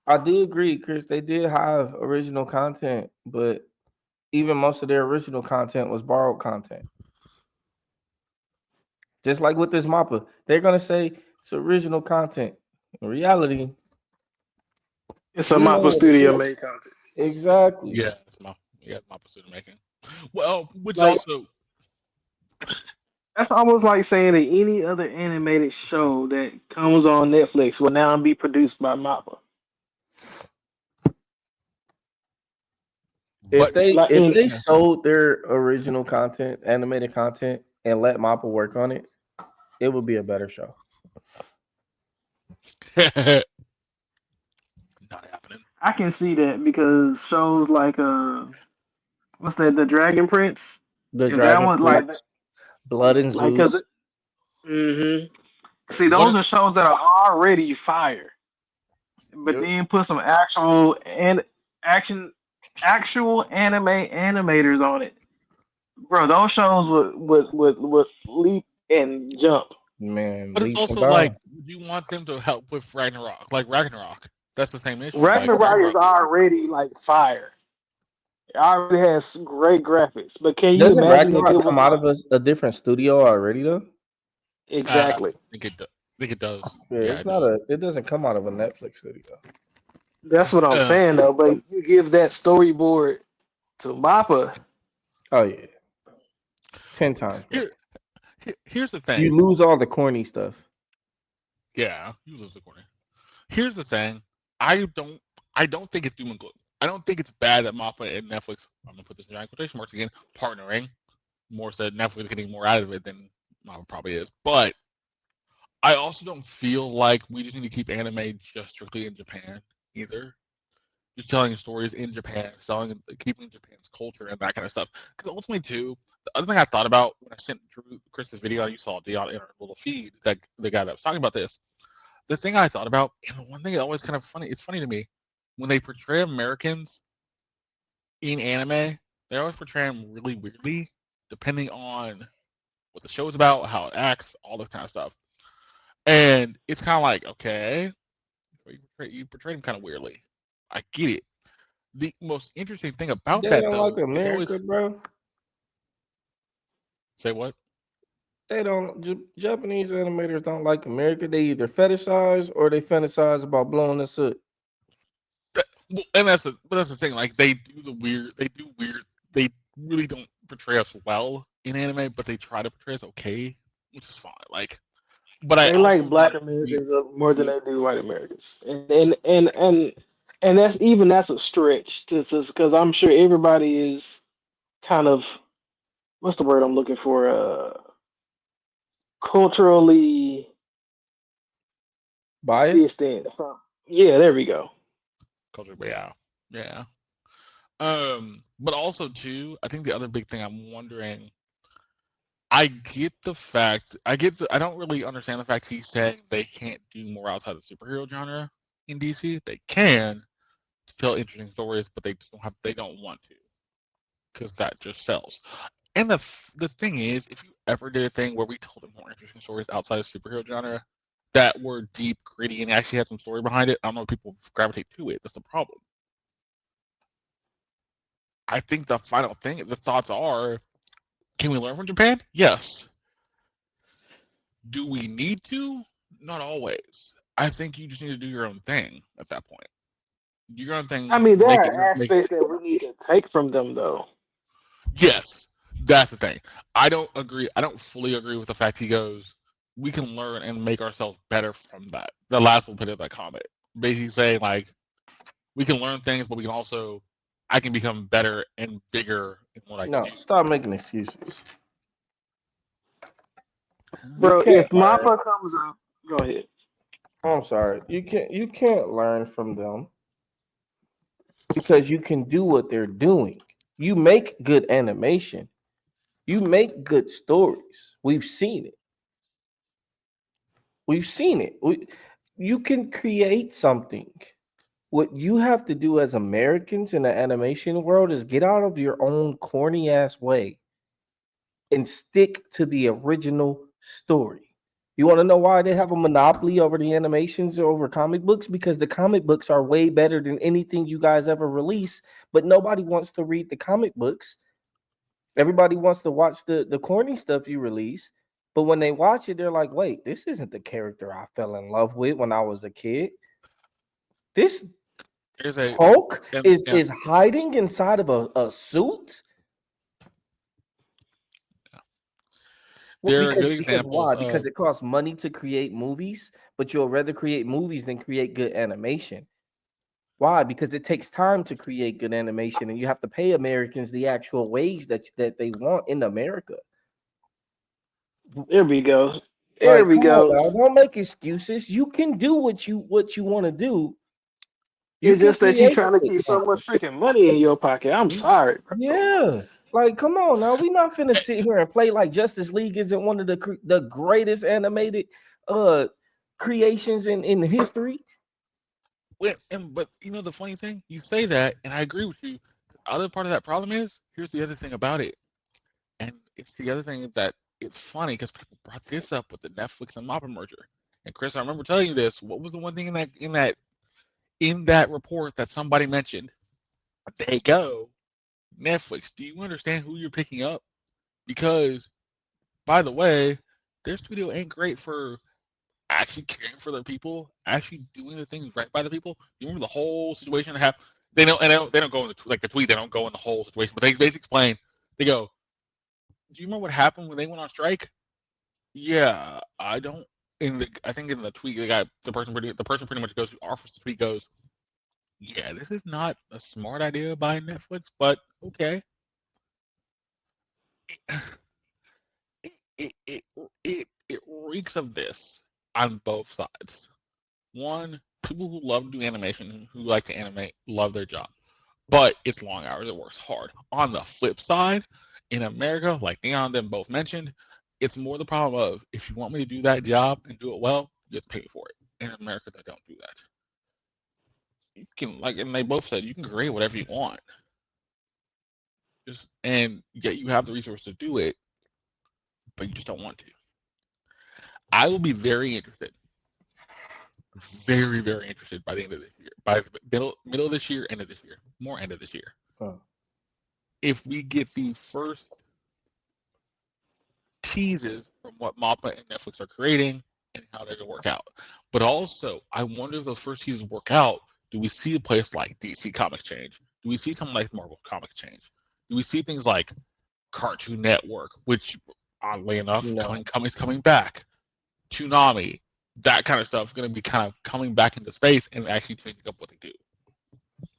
I do agree, Chris. They did have original content, but even most of their original content was borrowed content. Just like with this Mappa, they're gonna say it's original content. In reality, It's a we know Mappa what it Studio is. made content. Exactly. Yeah, my pursuit of making. Well, which Like also that's almost like saying that any other animated show that comes on Netflix will now be produced by Mappa. If but they Like if in they sold their original content, animated content, and let Mappa work on it, it would be a better show. not happening. I can see that because shows like what's that, the Dragon Prince? The If that Dragon was Prince, Blood and like cause Zeus. mm-hmm. See, those What are shows that are already fire, but Yep. then put some action actual anime animators on it, bro. Those shows would leap and jump. Man, but it's leaps and also like bounds. you want them to help with Ragnarok. Like Ragnarok. That's the same issue. Like Ragnarok is Ragnarok. already like fire. It already has great graphics, but can you Doesn't imagine if it Ragnarok was come out like of a different studio already though? I exactly? think it does. Yeah, Yeah, it's it not does. a. It doesn't come out of a Netflix studio. That's what I'm Uh, saying though. But you give that storyboard to Mappa, Oh yeah, 10 times better. here, here's the You thing. lose all the corny stuff. Yeah, you lose the corner. Here's the thing. I don't I don't think it's doom and gloom. I don't think it's bad that Mappa and Netflix, I'm gonna put this in giant quotation marks again, partnering. More said Netflix getting more out of it than Mappa probably is. But I also don't feel like we just need to keep anime just strictly in Japan either. Just telling stories in Japan, keeping Japan's culture and that kind of stuff. Because ultimately, too, the other thing I thought about when I sent Drew Chris's video, you saw Deon in our little feed, that the guy that was talking about this. The thing I thought about, and the one thing that always kind of funny, it's funny to me when they portray Americans in anime, they always portray them really weirdly, depending on what the show's about, how it acts, all this kind of stuff. And it's kind of like, okay, you portray them kind of weirdly. I get it. The most interesting thing about They that, don't like though, is America, always bro. say what? They don't. Japanese animators don't like America. They either fetishize or they fantasize about blowing the soot. Well, and that's the thing. Like they do weird. They really don't portray us well in anime, but they try to portray us okay, which is fine. Like, but I they also like Black want the Americans more than they do white Americans, and that's a stretch, just because I'm sure everybody is kind of what's the word I'm looking for? Culturally Bias. distant from. Yeah, there we go. culture, but yeah, yeah. But also too, I think the other big thing I'm wondering. I get the fact. I don't really understand the fact he's saying they can't do more outside the superhero genre in DC. They can tell interesting stories, but they just don't have. They don't want to because that just sells. And the thing is, if you ever did a thing where we told more interesting stories outside of superhero genre, that were deep, gritty, and actually had some story behind it. I don't know if people gravitate to it. That's the problem. I think the final thing, the thoughts are, can we learn from Japan? Yes. Do we need to? Not always. I think you just need to do your own thing at that point. Do your own thing. I mean, there Make it. are Make aspects that we need to take from them, though. yes. That's the thing. I don't agree. I don't fully agree with the fact he goes. We can learn and make ourselves better from that. The last little bit of that comment, basically saying like, we can learn things, but we can also, I can become better and bigger in what I No, do. stop making excuses. Bro, can't if Mappa comes up, go ahead. I'm sorry. You can't learn from them because you can do what they're doing. You make good animation. You make good stories. We've seen it. You can create something. What you have to do as Americans in the animation world is get out of your own corny ass way and stick to the original story. You want to know why they have a monopoly over the animations over comic books? Because the comic books are way better than anything you guys ever release, but nobody wants to read the comic books. Everybody wants to watch the corny stuff you release, but when they watch it, they're like, wait, this isn't the character I fell in love with when I was a kid. This There's a Hulk and, is hiding inside of a suit? there are good Because examples why? of Because it costs money to create movies, but you'll rather create movies than create good animation. Why? Because it takes time to create good animation, and you have to pay Americans the actual wage that they want in America. There we go. There Like, we come on go. now, don't make excuses. You can do what you want to do. You It's can just that you create trying to good keep so much content. freaking money in your pocket. I'm sorry, bro. Yeah, like come on now. We're not finna sit here and play like Justice League isn't one of the greatest animated creations in history. but you know the funny thing, you say that, and I agree with you. The other part of that problem is, here's the other thing about it, and it's the other thing that it's funny because people brought this up with the Netflix and Mappa merger. And Chris, I remember telling you this. What was the one thing in that report that somebody mentioned? They go, Netflix. Do you understand who you're picking up? Because, by the way, their studio ain't great for actually caring for their people, actually doing the things right by the people. You remember the whole situation that happened? They don't go in the tweet. They don't go in the whole situation, but they basically explain. They go, "Do you remember what happened when they went on strike?" Yeah, I don't. I think in the tweet, the person pretty much goes who offers the tweet goes, "Yeah, this is not a smart idea by Netflix, but okay." It it it reeks of this on both sides. One, people who love to do animation, who like to animate, love their job, but it's long hours. It works hard. On the flip side, in America, like Deon and them both mentioned, it's more the problem of if you want me to do that job and do it well, you have to pay me for it. In America, they don't do that. You can and they both said you can create whatever you want, and yet you have the resource to do it, but you just don't want to. I will be very interested, very very interested by the end of this year, by the middle of this year, end of this year, more end of this year. Huh. If we get the first teases from what Mappa and Netflix are creating and how they're going to work out. But also, I wonder if those first teasers work out. Do we see a place like DC Comics change? Do we see something like Marvel Comics change? Do we see things like Cartoon Network, which oddly enough, No. coming back, Toonami, that kind of stuff is going to be kind of coming back into space and actually changing up what they do.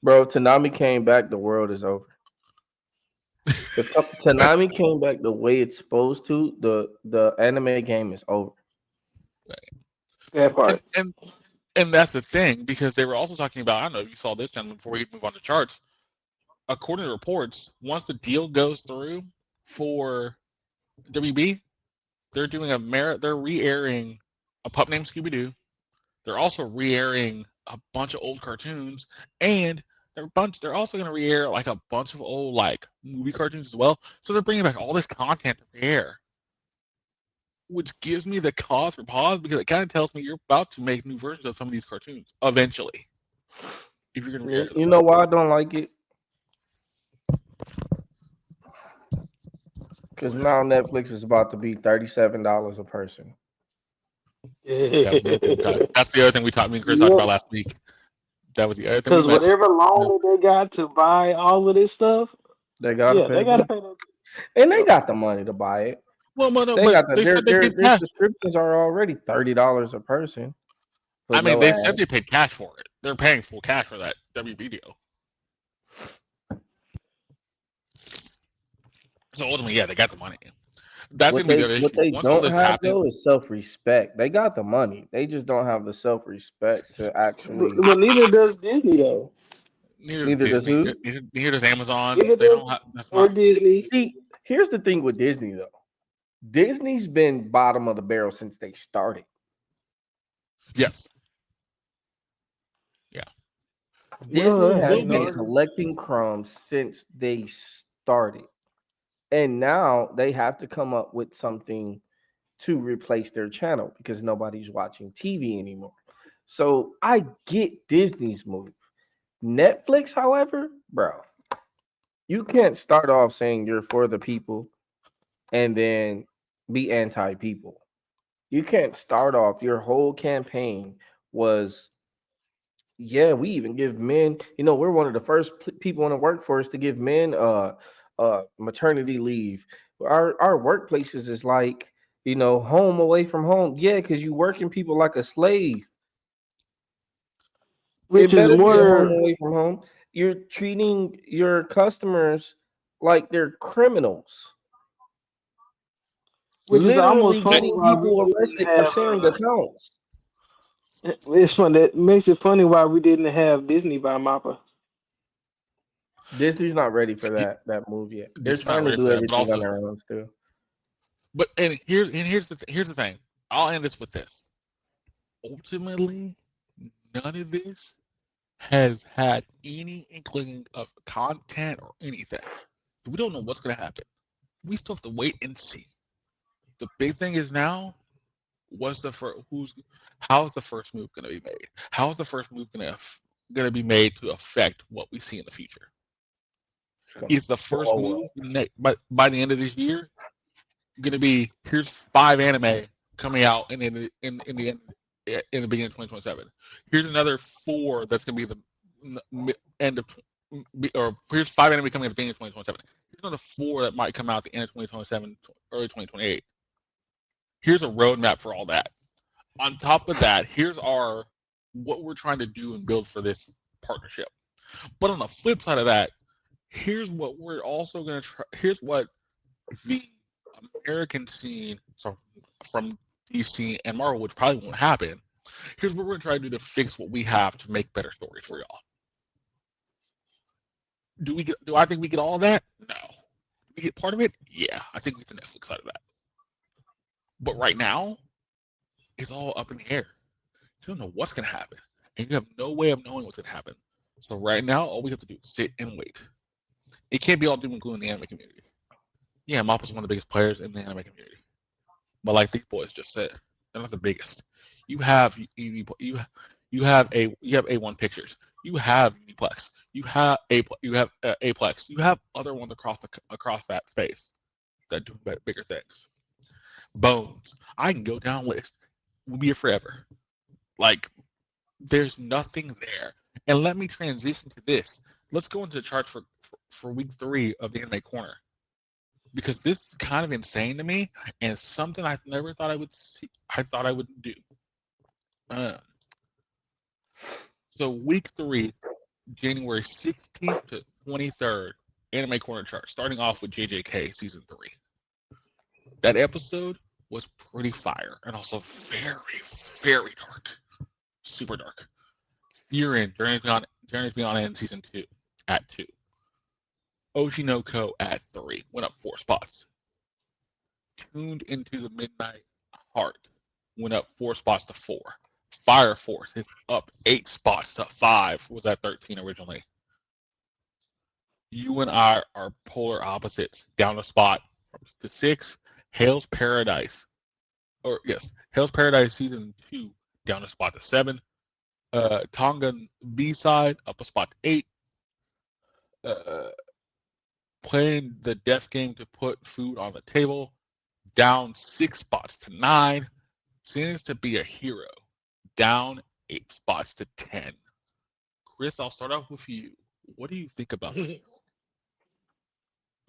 Bro, Toonami came back, the world is over. If Toonami came back the way it's supposed to, the anime game is over. That part. And that's the thing, because they were also talking about, I don't know if you saw this, gentlemen, before we move on to charts. According to reports, once the deal goes through for WB, they're doing they're re-airing a pup named Scooby Doo. They're also re-airing a bunch of old cartoons, and they're also going to re-air like a bunch of old like movie cartoons as well. So they're bringing back all this content to re-air. which gives me the cause for pause because it kind of tells me you're about to make new versions of some of these cartoons eventually. If you're going to air them. You know why I don't like it? Because now Netflix is about to be $37 a person. That was the other thing we talked. That's the other thing we talked. Me and Chris talked Yeah, about last week. That was the other thing we because mentioned. whatever loan that they got to buy all of this stuff, They gotta yeah, pay they got to that, pay that. and they Yep. got the money to buy it. Well, no, They but got the they said they paid their cash. subscriptions are already $30 a person. I mean, No they ads. said they paid cash for it. They're paying full cash for that WB deal. So ultimately, yeah, they got the money. That's gonna be the other What issue. they Once all don't this have happens, though is self-respect. They got the money. They just don't have the self-respect to actually. But neither does Disney though. neither does Neither does Disney, who? neither does Amazon. Neither They does don't have. That's or not. Disney. See, here's the thing with Disney though. Disney's been bottom of the barrel since they started. Yes. Yeah. Disney Well, has Will you been be. know, collecting crumbs since they started. And now they have to come up with something to replace their channel because nobody's watching TV anymore. So I get Disney's move. Netflix, however, bro, you can't start off saying you're for the people and then be anti-people. You can't start off your whole campaign was, yeah, we even give men, we're one of the first people in the workforce to give men maternity leave. Our workplaces is like, home away from home. Yeah, because you working people like a slave. It which is better be a home more, away from home. You're treating your customers like they're criminals. which is almost Literally funny getting why we people didn't arrested for have. sharing accounts. It's fun. That makes it funny why we didn't have Disney buy Mappa. Disney's not ready for that move yet. They're Just not trying to ready do for that. But everything on also, their own still. but here's the thing. I'll end this with this. Ultimately, none of this has had any inkling of content or anything. We don't know what's going to happen. We still have to wait and see. The big thing is now, what's the first? How's the first move going to be made? How is the first move going to be made to affect what we see in the future? Is the first blow move by the end of this year going to be here's 5 anime coming out in the beginning of 2027? Here's another 4 that's going to be the end of or here's 5 anime coming at the beginning of 2027. Here's another 4 that might come out at the end of 2027, early 2028. Here's a roadmap for all that. On top of that, here's what we're trying to do and build for this partnership. But on the flip side of that, here's what we're also going to try. Here's what the American scene, so from DC and Marvel, which probably won't happen. Here's what we're going to try to do to fix what we have to make better stories for y'all. Do I think we get all of that? No. Do we get part of it? Yeah, I think we get the Netflix side of that. But right now, it's all up in the air. You don't know what's going to happen, and you have no way of knowing what's going to happen. So right now, all we have to do is sit and wait. It can't be all doom and gloom in the anime community. Yeah, Mappa's one of the biggest players in the anime community, but like these boys just said, they're not the biggest. You have have A1 Pictures, you have Uniplex, you have Aplex, you have other ones across that space that do bigger things. Bones, I can go down a list. We'll be here forever. Like, there's nothing there. And let me transition to this. Let's go into the charts for week 3 of the Anime Corner, because this is kind of insane to me and something I never thought I would see. I thought I would do. So week 3, January 16th to 23rd, Anime Corner chart, starting off with JJK season 3. That episode was pretty fire and also very, very dark. Super dark. You're Journey Beyond End season 2 at 2. Oshinoko at 3, went up 4 spots. Tuned into the Midnight Heart went up 4 spots to 4. Fire Force is up 8 spots to 5, was at 13 originally. You and I are polar opposites, down a spot to 6. Hale's Paradise Hell's Paradise season 2 down a spot to 7. Tongan B-side up a spot to 8. Playing the death game to put food on the table down 6 spots to 9. Seems to be a hero down 8 spots to 10. Chris, I'll start off with you. What do you think about this?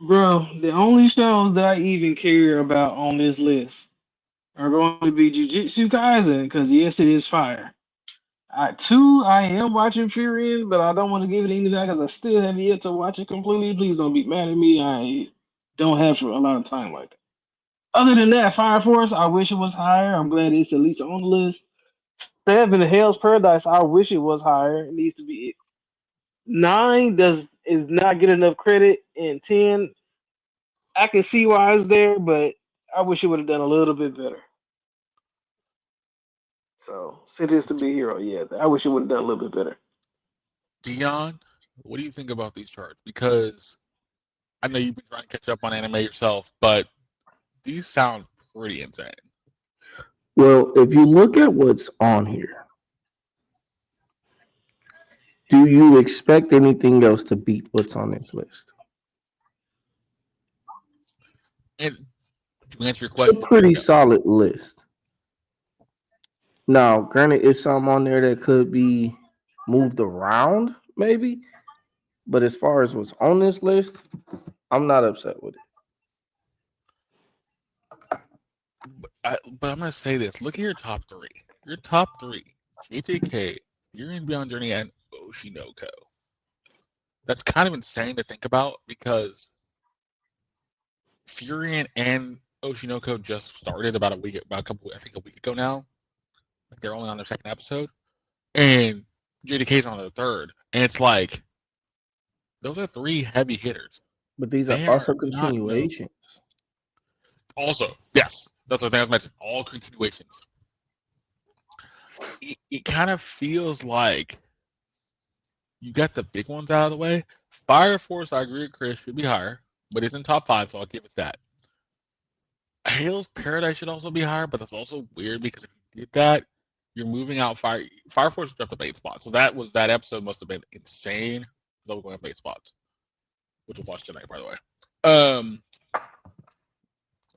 Bro, the only shows that I even care about on this list are going to be Jujutsu Kaisen, because yes, it is fire. I am watching Furion, but I don't want to give it any of that because I still have yet to watch it completely. Please don't be mad at me. I don't have a lot of time like that. Other than that, Fire Force, I wish it was higher. I'm glad it's at least on the list. 7, Hell's Paradise, I wish it was higher. It needs to be 9 is not get enough credit, and 10, I can see why it's there, but I wish it would have done a little bit better. So, Sentenced to Be a Hero, yeah, I wish it would have done a little bit better. Deon, what do you think about these charts? Because I know you've been trying to catch up on anime yourself, but these sound pretty insane. Well, if you look at what's on here, do you expect anything else to beat what's on this list? And to answer your It's question, a pretty no. solid list. Now, granted, it's some on there that could be moved around, maybe. But as far as what's on this list, I'm not upset with it. But I'm going to say this. Look at your top 3. Your top 3, JJK, Yuri and Beyond Journey, and Oshinoko. That's kind of insane to think about because Furion and Oshinoko just started about a week ago now. Like they're only on their 2nd episode. And JDK's on the 3rd. And it's like, those are 3 heavy hitters. But these They are also not known. continuations. Also, yes, that's what I was mentioning. All continuations. It kind of feels like you got the big ones out of the way. Fire Force, I agree with Chris, should be higher, but it's in top 5, so I'll give it that. Hell's Paradise should also be higher, but that's also weird because if you did that, you're moving out Fire Force dropped up 8 spots. So that episode must have been insane. That was going up 8 spots, which we'll watch tonight, by the way.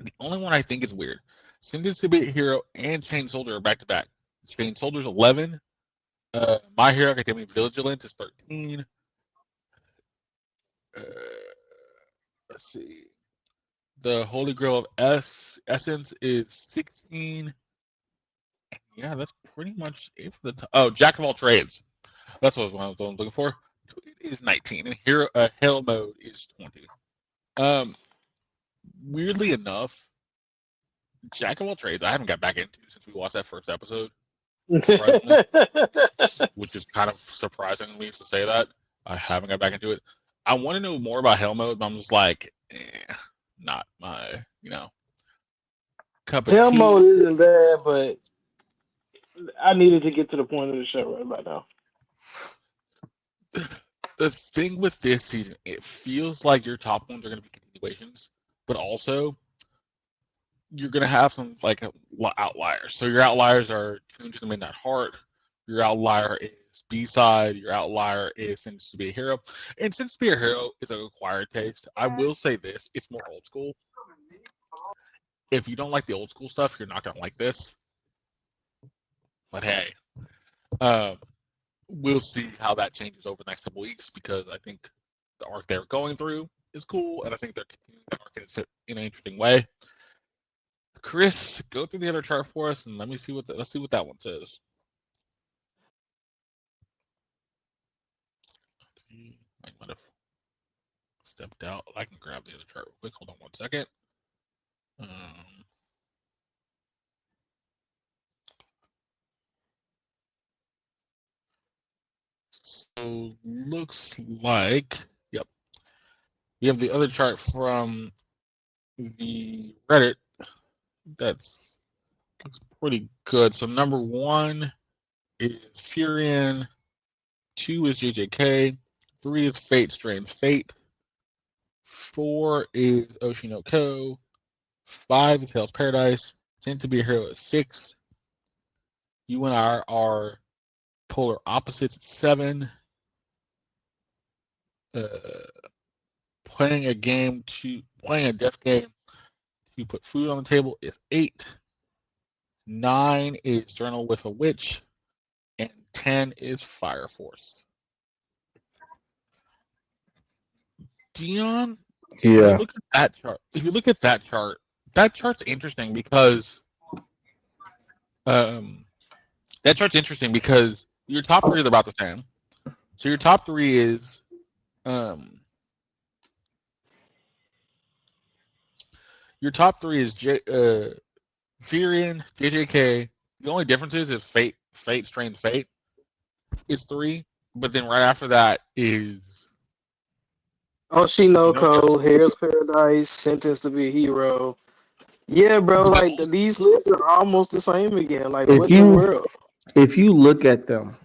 The only one I think is weird. Sentenced to Be a Hero and Chain Soldier are back to back. Chain Soldier's 11. My Hero Academia Vigilant is 13. Let's see. The Holy Grail of Essence is 16. Yeah, that's pretty much it for the Jack of All Trades. That's what I was looking for. It is 19, and Hell Mode is 20. Weirdly enough, Jack of All Trades I haven't got back into since we watched that first episode, which is kind of surprising to me to say that. I haven't got back into it. I want to know more about Hell Mode, but I'm just like, not my, cup of Hell tea. Mode isn't bad, but I needed to get to the point of the show right about now. The thing with this season, it feels like your top ones are going to be continuations, but also you're going to have some like outliers. So your outliers are Tuned to the Midnight Heart. Your outlier is B-side. Your outlier is Sentenced to Be a Hero. And Sentenced to Be a Hero is an acquired taste. I will say this: it's more old school. If you don't like the old school stuff, you're not going to like this. But hey, we'll see how that changes over the next couple weeks because I think the arc they're going through is cool, and I think they're continuing the arc in an interesting way. Chris, go through the other chart for us, and let's see what that one says. I might have stepped out. I can grab the other chart real quick. Hold on 1 second. So looks like, yep. We have the other chart from the Reddit. Looks pretty good. So number 1 is Furion. 2 is JJK. 3 is Fate Strange Fate. 4 is Oshinoko. 5 is Hell's Paradise. Tend to be a hero at 6. You and I are polar opposites at 7. Playing a death game to put food on the table is 8. 9 is Journal with a Witch, and 10 is Fire Force. Deon, if you Yeah. look at that chart, that chart's interesting because your top 3 is about the same. So your top 3 is Furion, JJK. The only difference is Fate, Strange Fate is 3, but then right after that is Oshinoko, Hell's Paradise, Sentenced to be a Hero. Yeah, bro, but like these lists are almost the same again. Like, If what the world? if you look at them,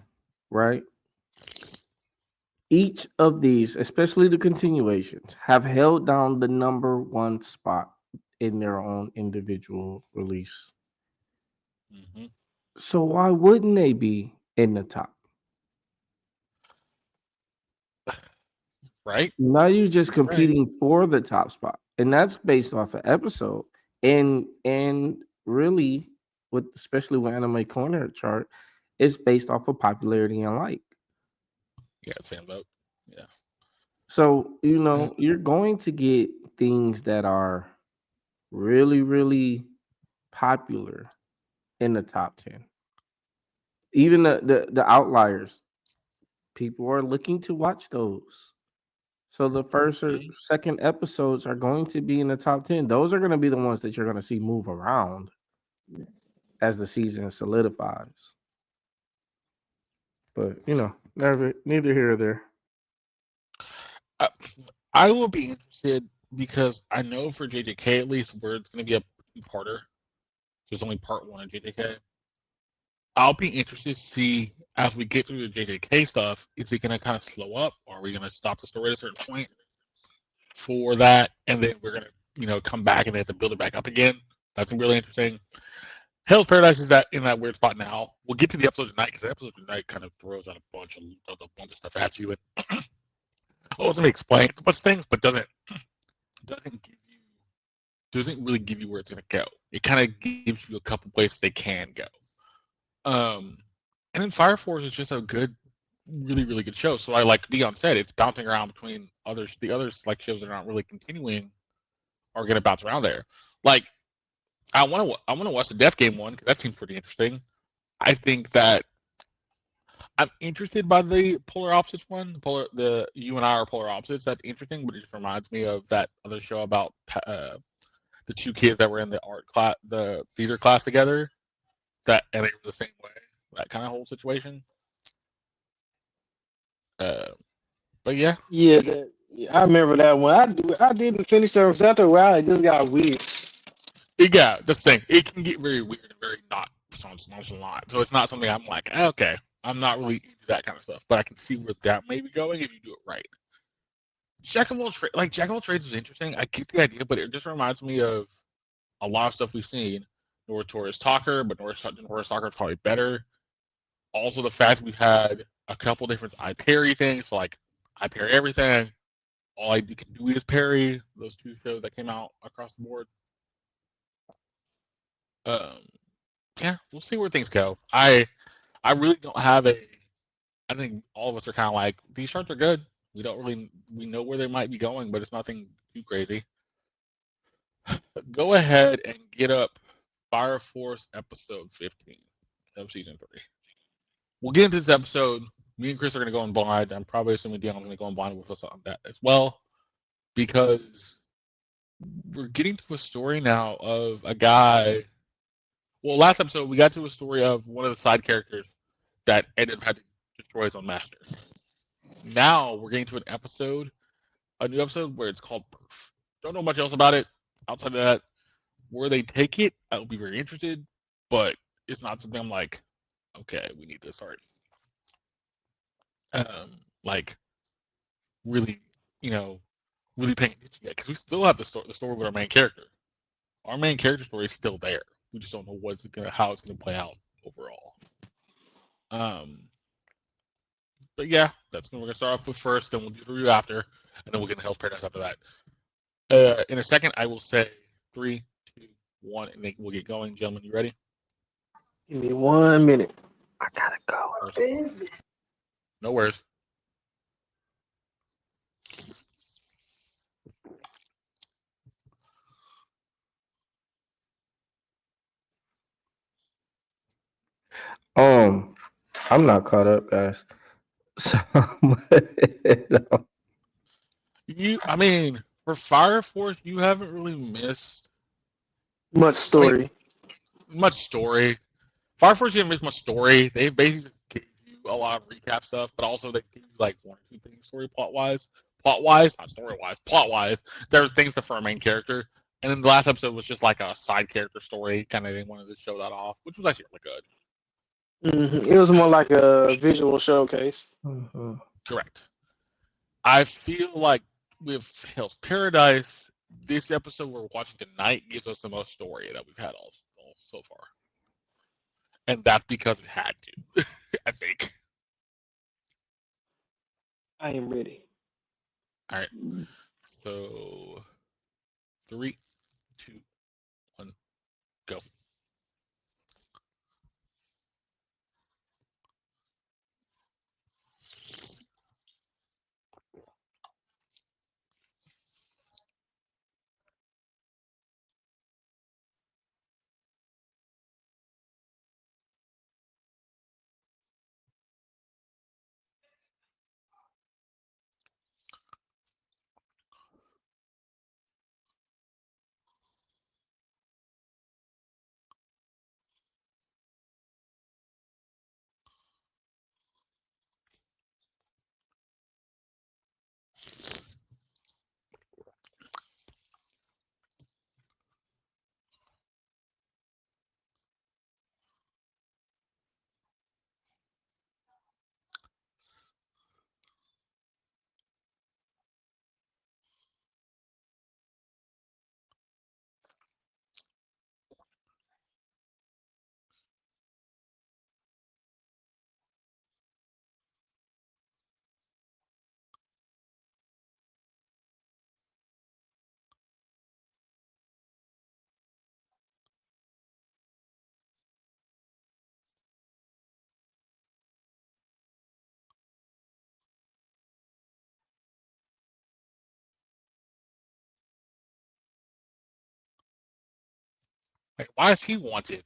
right, each of these, especially the continuations, have held down the number 1 spot in their own individual release. Mhm. So why wouldn't they be in the top? Right? Now you're just You're right. competing for the top spot, and that's based off an episode. And really, with especially with Anime Corner chart, it's based off of popularity and like. Yeah, same vote. Yeah. So you're going to get things that are really, really popular in the top 10. Even the outliers, people are looking to watch those. So the first or Mhm. second episodes are going to be in the top 10. Those are going to be the ones that you're going to see move around as the season solidifies. But neither here or there. I, I will be interested because I know for JJK at least where it's going to be a 2-parter. There's only part 1 of JJK. I'll be interested to see as we get through the JJK stuff, is it going to kind of slow up, or are we going to stop the story at a certain point for that, and then we're going to come back and they have to build it back up again? That's gonna be really interesting. Hell's Paradise is in that weird spot now. We'll get to the episode tonight because the episode tonight kind of throws out a bunch of stuff at you. And ultimately explains a bunch of things, but doesn't really give you where it's gonna go. It kind of gives you a couple places they can go. And then Fire Force is just a good, really, really good show. So like Deon said, it's bouncing around between others. The others like shows that are not really continuing are gonna bounce around there. Like I want to watch the Death Game one because that seems pretty interesting. I think that I'm interested by the polar opposites one. The you and I are polar opposites. That's interesting, but it just reminds me of that other show about the 2 kids that were in the art class, the theater class together. And they were the same way. That kind of whole situation. Uh, but yeah, Yeah, I remember that one. I didn't finish that after a while. It just got weird. the thing. It can get very weird and very not nonchalant. So it's not something I'm like, okay, I'm not really into that kind of stuff. But I can see where that may be going if you do it right. Jack of all trades is interesting. I get the idea, but it just reminds me of a lot of stuff we've seen. North Talker, but North Talker is probably better. Also, the fact we've had a couple different I parry things, so like I parry everything. All I can do is parry. Those 2 shows that came out across the board. Um, yeah, we'll see where things go. I really don't have a. I think all of us are kind of like these charts are good. We know where they might be going, but it's nothing too crazy. Go ahead and get up Fire Force episode 15 of season 3. We'll get into this episode. Me and Chris are going to go in blind. I'm probably assuming Deon's going to go in blind with us on that as well, because we're getting to a story now of a guy. Well, last episode we got to a story of one of the side characters that ended up had to destroy his own master. Now we're getting to a new episode where it's called Birth. Don't know much else about it outside of that. Where they take it, I'll be very interested, but it's not something I'm like, okay, we need to start like really, really paying attention yet, because we still have the story with our main character. Our main character story is still there. We just don't know how it's gonna play out overall. But yeah, that's when we're gonna start off with first, then we'll do the review after, and then we'll get into Hell's Paradise after that. In a second, I will say 3, 2, 1, and then we'll get going. Gentlemen, you ready? Give me 1 minute. I gotta go. No worries. I'm not caught up, guys. So, I mean, for Fire Force, you haven't really missed. Much story. Much story. Fire Force didn't miss much story. They basically gave you a lot of recap stuff, but also they gave you like 1 or 2 things story plot wise, not story wise, plot wise. There are things for a main character, and then the last episode was just like a side character story. Kind of they wanted to show that off, which was actually really good. It was more like a visual showcase. Correct. I feel like with Hell's Paradise, this episode we're watching tonight gives us the most story that we've had all so far. And that's because it had to, I think. I am ready. All right. So 3, 2, 1, go. Like, why is he wanted?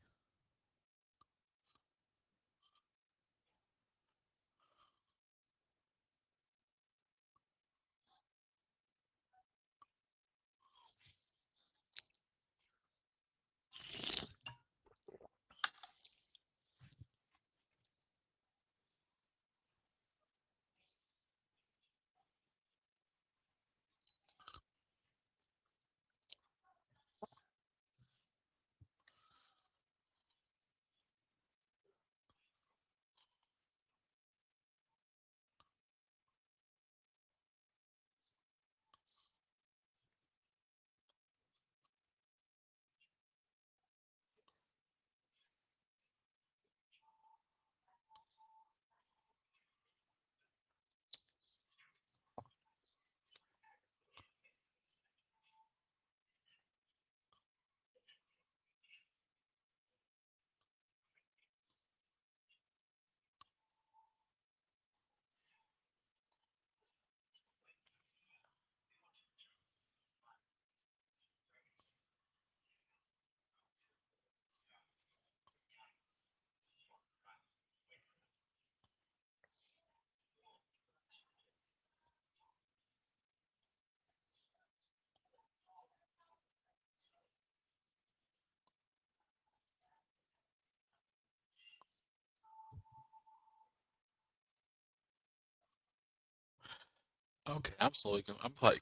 Okay, I'm slightly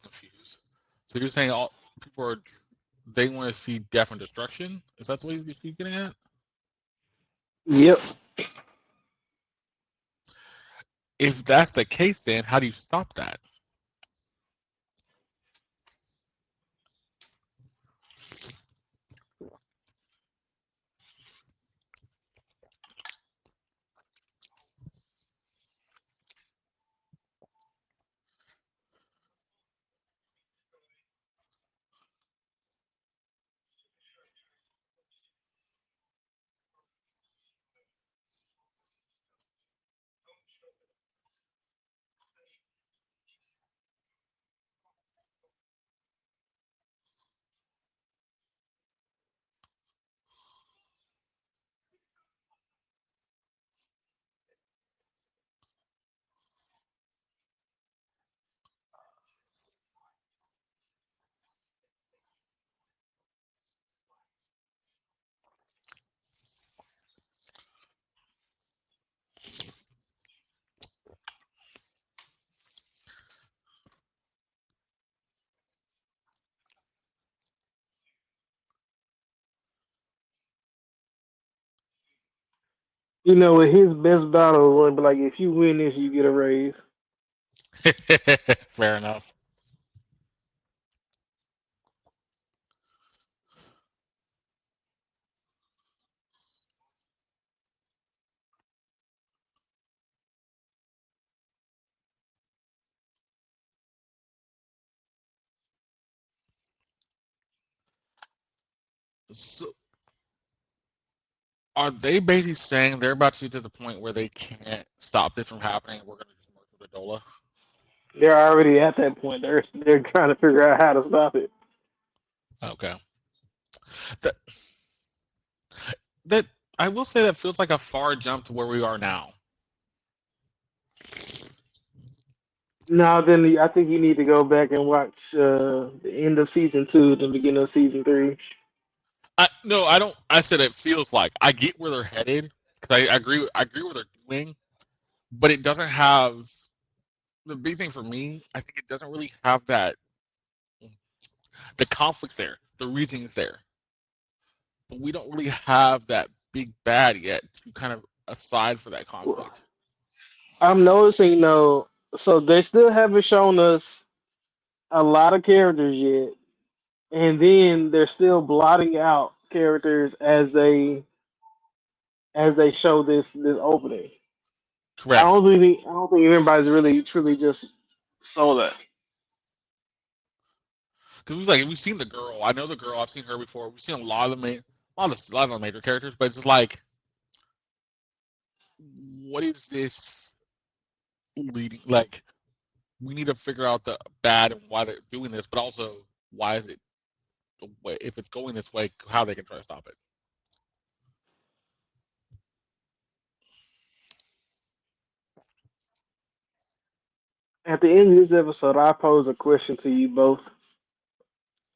confused. So you're saying all people they want to see death and destruction? Is that what you're getting at? Yep. If that's the case, then how do you stop that? You know, his best battle would be like, if you win this, you get a raise. Fair enough. So, are they basically saying they're about to get to the point where they can't stop this from happening? We're going to just work with the Dola. They're already at that point. They're trying to figure out how to stop it. Okay. That that I will say that feels like a far jump to where we are now. Now, then I think you need to go back and watch the end of season 2, the beginning of season 3. No, I don't. I said it feels like I get where they're headed because I agree. I agree what they're doing, but it doesn't have the big thing for me. I think it doesn't really have that the conflicts there, the reasons there, but we don't really have that big bad yet to kind of aside for that conflict. I'm noticing though, so they still haven't shown us a lot of characters yet, and then they're still blotting out characters as they show this opening. Correct. I don't think everybody's really truly just saw that. Because we've seen the girl. I know the girl. I've seen her before. We've seen a lot of a lot of the major characters, but it's just like, what is this leading? Like, we need to figure out the bad and why they're doing this, but also why is it the way? If it's going this way, how they can try to stop it. At the end of this episode, I pose a question to you both,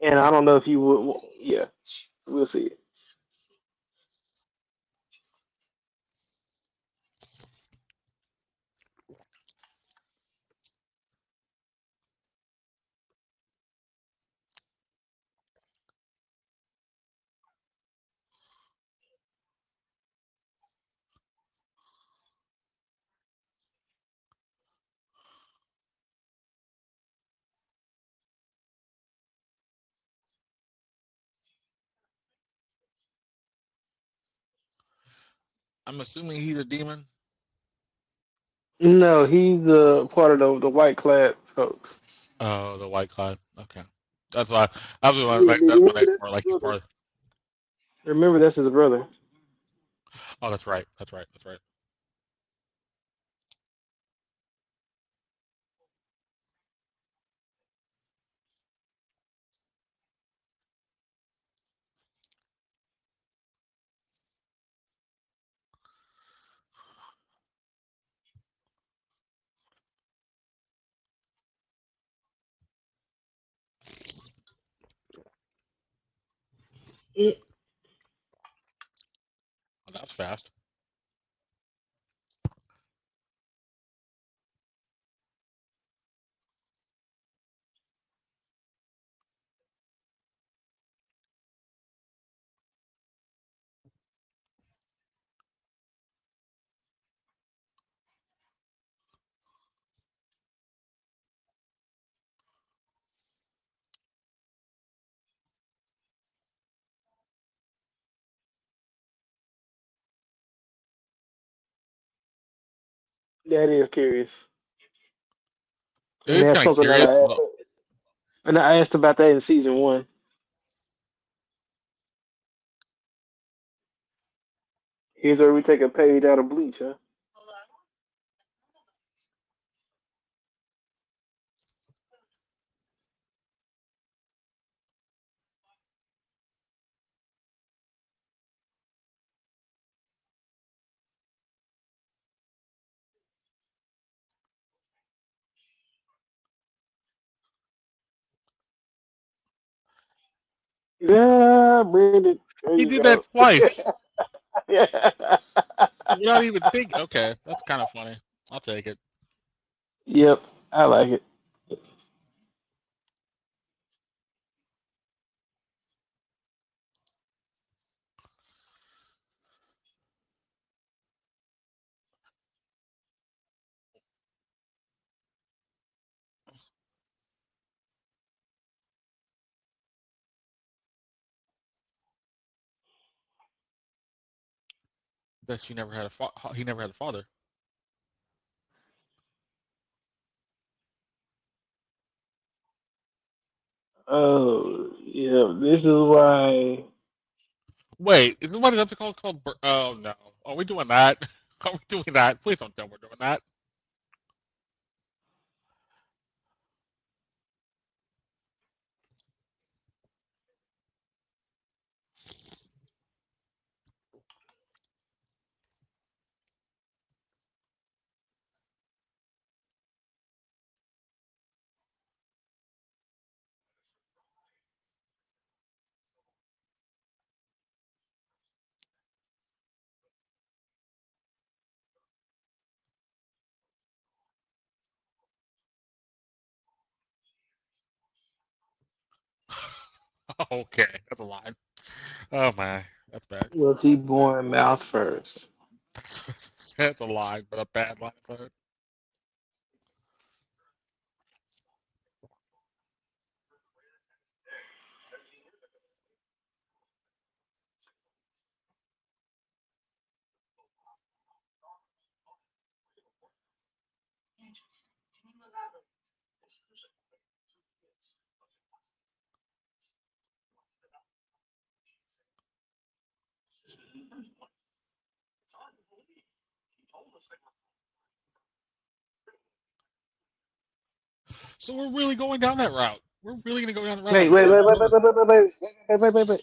and I don't know if you would. Yeah, we'll see. I'm assuming he's a demon. No, he's part of the white clad folks. Oh, the white cloud. Okay, that's why. That's what Remember I that's more his like. He's brother. part of. Remember that's his brother. Oh, that's right. That's right. That's right. Mm. Oh, that was fast. That is curious, It and is that's kind of something that curious. I asked. And I asked about that in season 1. Here's where we take a page out of Bleach, huh? Yeah, Brandon. There He you did that go. twice Yeah. without even thinking. Okay, that's kind of funny. I'll take it. Yep, I like it. that she never had he never had a father. Oh, yeah. This is why. Wait, is this what it's called? Oh no, are we doing that? Are we doing that? Please don't tell me we're doing that. Okay, that's a lie. Oh my, that's bad. Was he born mouth first? That's a lie, but a bad lie. So. So we're really going down that route. We're really gonna go down the route Wait, of wait, wait, wait, more. wait, wait, wait, wait, wait, wait, wait, wait.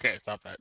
Okay, stop that.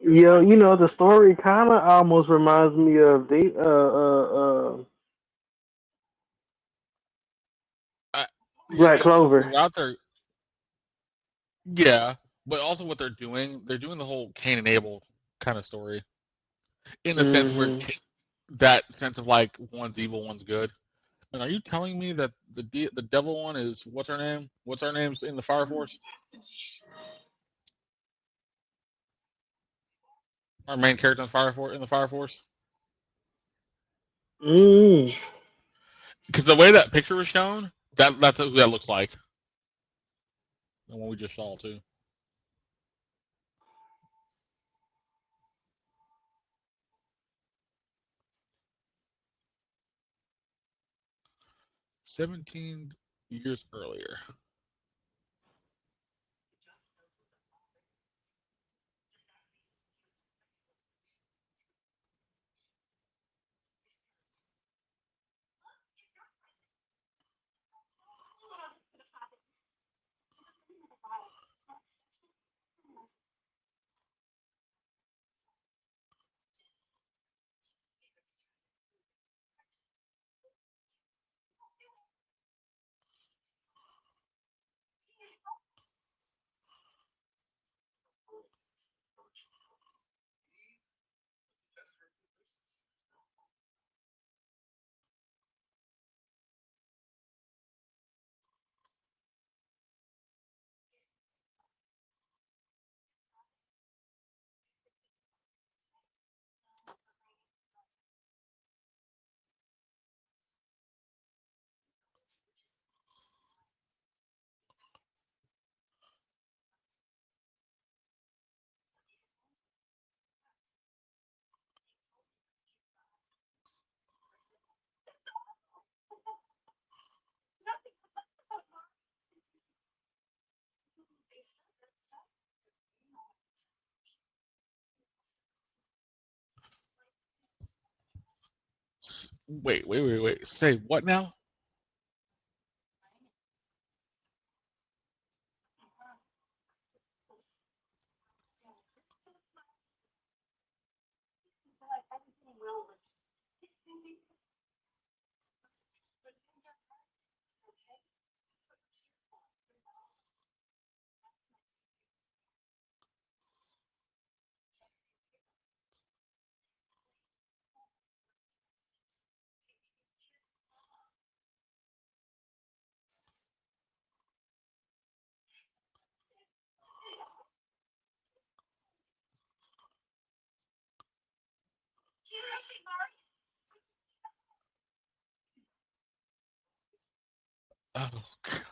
Yo, you know the story kind of almost reminds me of I, Black the Clover. route they're yeah, but also what they're doing the whole Cain and Abel kind of story in the sense where Hmm. that sense of like one's evil, one's good. And are you telling me that the devil one is what's her name? What's her name's in the Fire Force? Our main character in the Fire Force. Mm. Because the way that picture was shown, that's who that looks like. The one we just saw too. 17 years earlier. Wait. Say what now? Oh, God.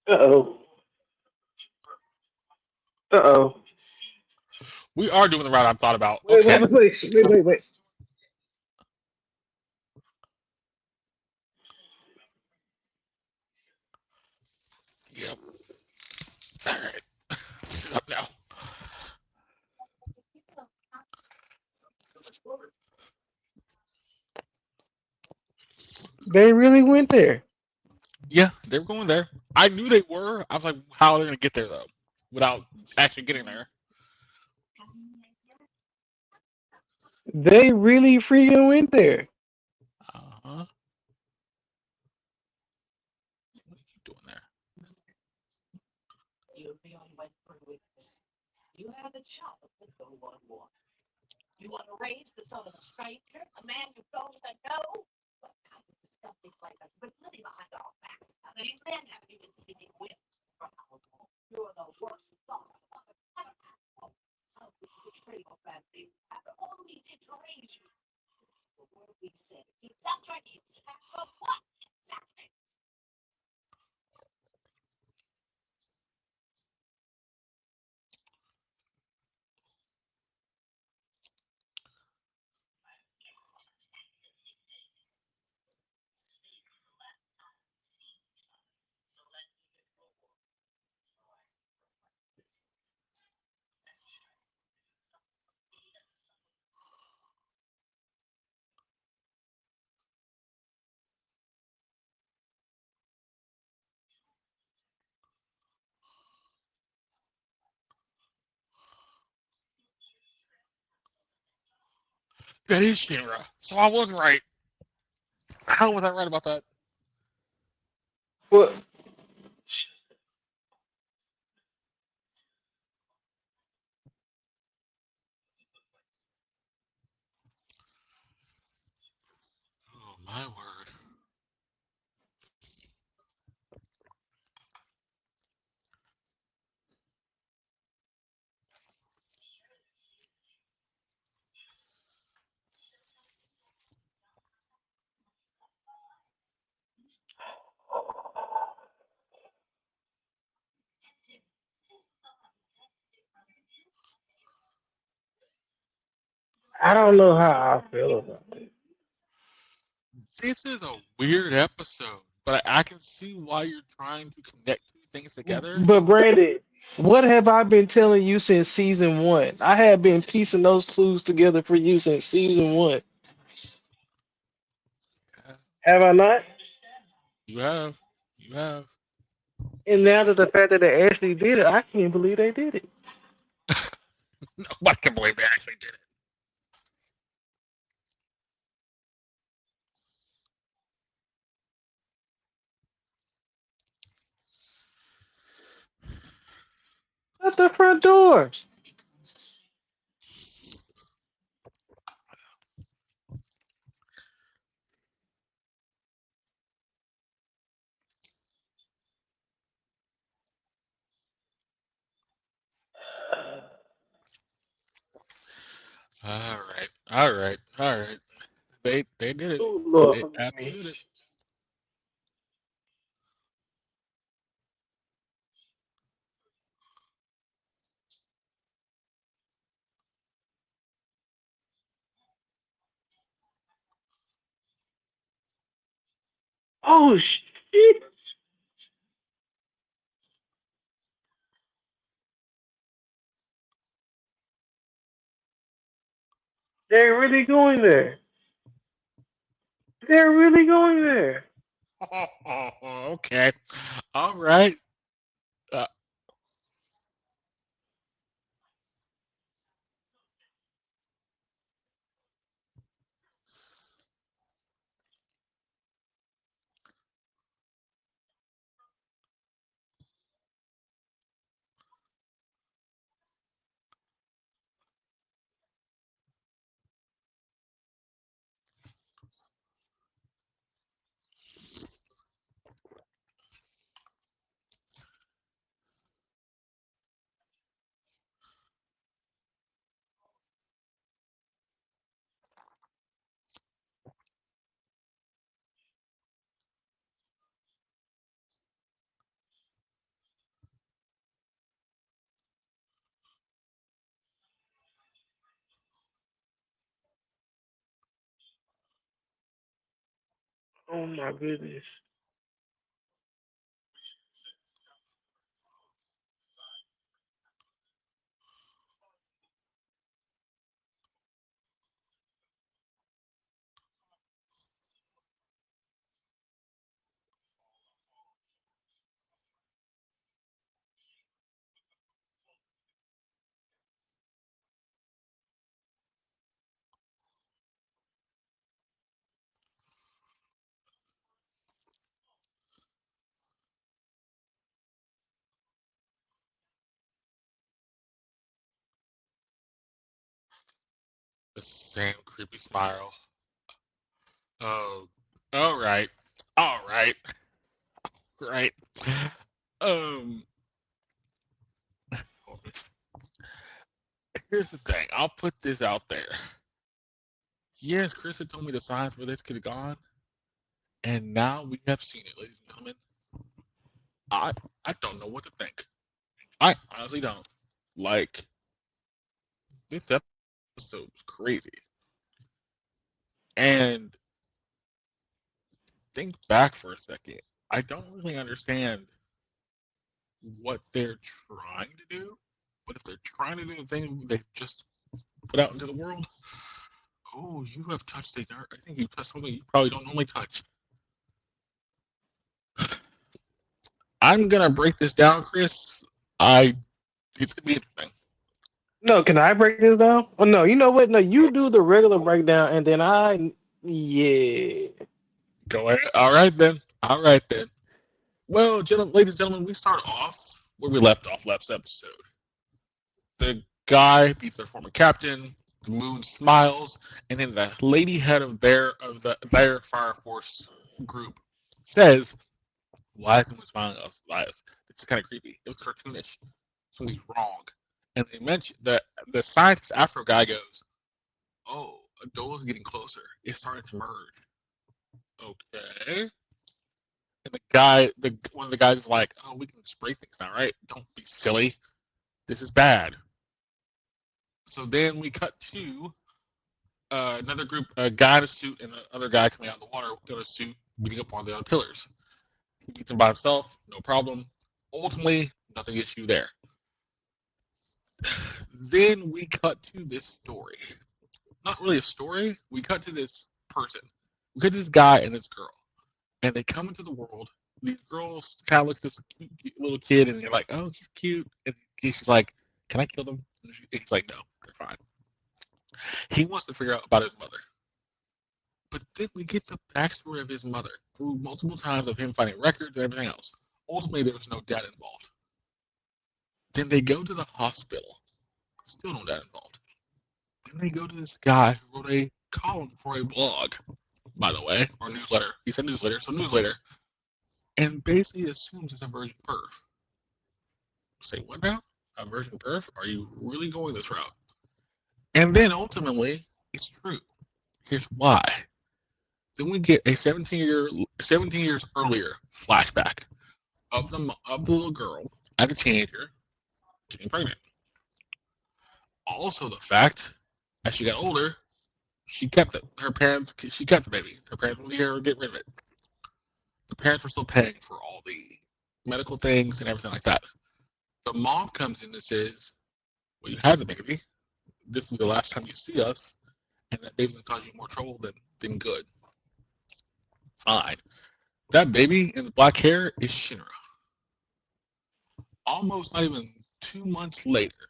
Uh-oh. Uh-oh. We are doing the route I thought about. Wait, Okay. wait, wait, wait, wait, wait. Yep. All right. Sit up now. They really went there. Yeah, they were going there. I knew they were. I was like, how are they going to get there though, without actually getting there? They really freaking went there. Uh huh. What are you doing there? That is Shinra. So I wasn't right. How was I right about that? What? Oh my word. I don't know how I feel about it. This is a weird episode, but I can see why you're trying to connect two things together. But Brandon, what have I been telling you since season one? I have been piecing those clues together for you since season one. Yeah, Have I not? you have. You have. And now that the fact that they actually did it, I can't believe they did it. Nobody can believe they actually did it. What the frick? front door. All right, all right, all right. They did it. Oh, Lord, They forgive me. absolutely did it. Oh shit! They're really going there. They're really going there. Okay, all right. Uh, Oh my goodness. the same creepy smile. Oh, all right, all right, right. Um, here's the thing. I'll put this out there. Yes, Chris had told me the signs where this could have gone, and now we have seen it, ladies and gentlemen. I I don't know what to think. I honestly don't. Like this episode was crazy. And think back for a second. I don't really understand what they're trying to do, but if they're trying to do the thing they just put out into the world, oh, you have touched a nerve. I think you touched something you probably don't normally touch. I'm gonna break this down, Chris. I It's gonna be interesting. No, can I break this down? Oh no, you know what? No, you do the regular breakdown, and then yeah. Go ahead. All right then. All right then. Well, ladies and gentlemen, we start off where we left off last episode. The guy beats their former captain. The moon smiles, and then the lady head of their Fire Force group says, "Why is the moon smiling at us, Elias? It's kind of creepy. It was cartoonish. Something's wrong." And they mention that the scientist Afro guy goes, "Oh, Adola's getting closer. It's starting to merge." Okay. And the one of the guys is like, "Oh, we can spray things now, right? Don't be silly. This is bad." So then we cut to another group, a guy in a suit and the other guy coming out of the water in a suit, beating up on the other pillars. He beats him by himself, no problem. Ultimately, nothing issue there. Then we cut to this story. Not really a story. We cut to this person. We cut to this guy and this girl, and they come into the world. These girls kind of look at this cute little kid, and they're like, "Oh, she's cute." And she's like, "Can I kill them?" And he's like, "No, they're fine." He wants to figure out about his mother. But then we get the backstory of his mother through multiple times of him finding records and everything else. Ultimately, there was no dad involved. Then they go to the hospital. Still no dad involved. Then they go to this guy who wrote a column for a blog, by the way, or newsletter. He said newsletter, so newsletter. And basically assumes it's a virgin birth. Say what now? A virgin birth? Are you really going this route? And then ultimately, it's true. Here's why. Then we get a 17 years earlier flashback of the little girl as a teenager getting pregnant. Also, the fact as she got older, she kept it. She kept the baby. Her parents wouldn't let her get rid of it. The parents were still paying for all the medical things and everything like that. The mom comes in and says, "Well, you had the baby. This is the last time you see us, and that baby's gonna cause you more trouble than good." Fine. That baby in the black hair is Shinra. Almost not even 2 months later.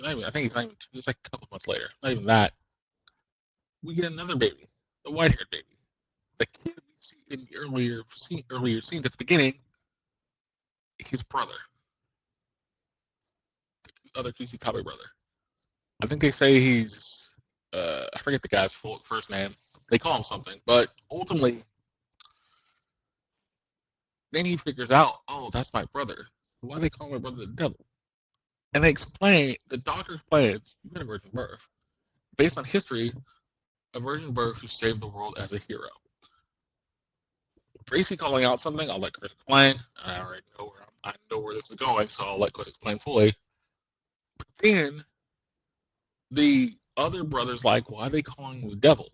I think it's not even it's like a couple months later. Not even that. We get another baby, the white-haired baby. The kid we see in the earlier scenes at the beginning, his brother, the other Kusakabe brother. I think they say he's I forget the guy's first name. They call him something, but ultimately, then he figures out, oh, that's my brother. Why do they call my brother the devil? And the doctor explains, you had a virgin birth. Based on history, a virgin birth to save the world as a hero. Basically calling out something, I'll let Chris explain. I already know where this is going, so I'll let Chris explain fully. But then the other brother's like, why are they calling him the devil?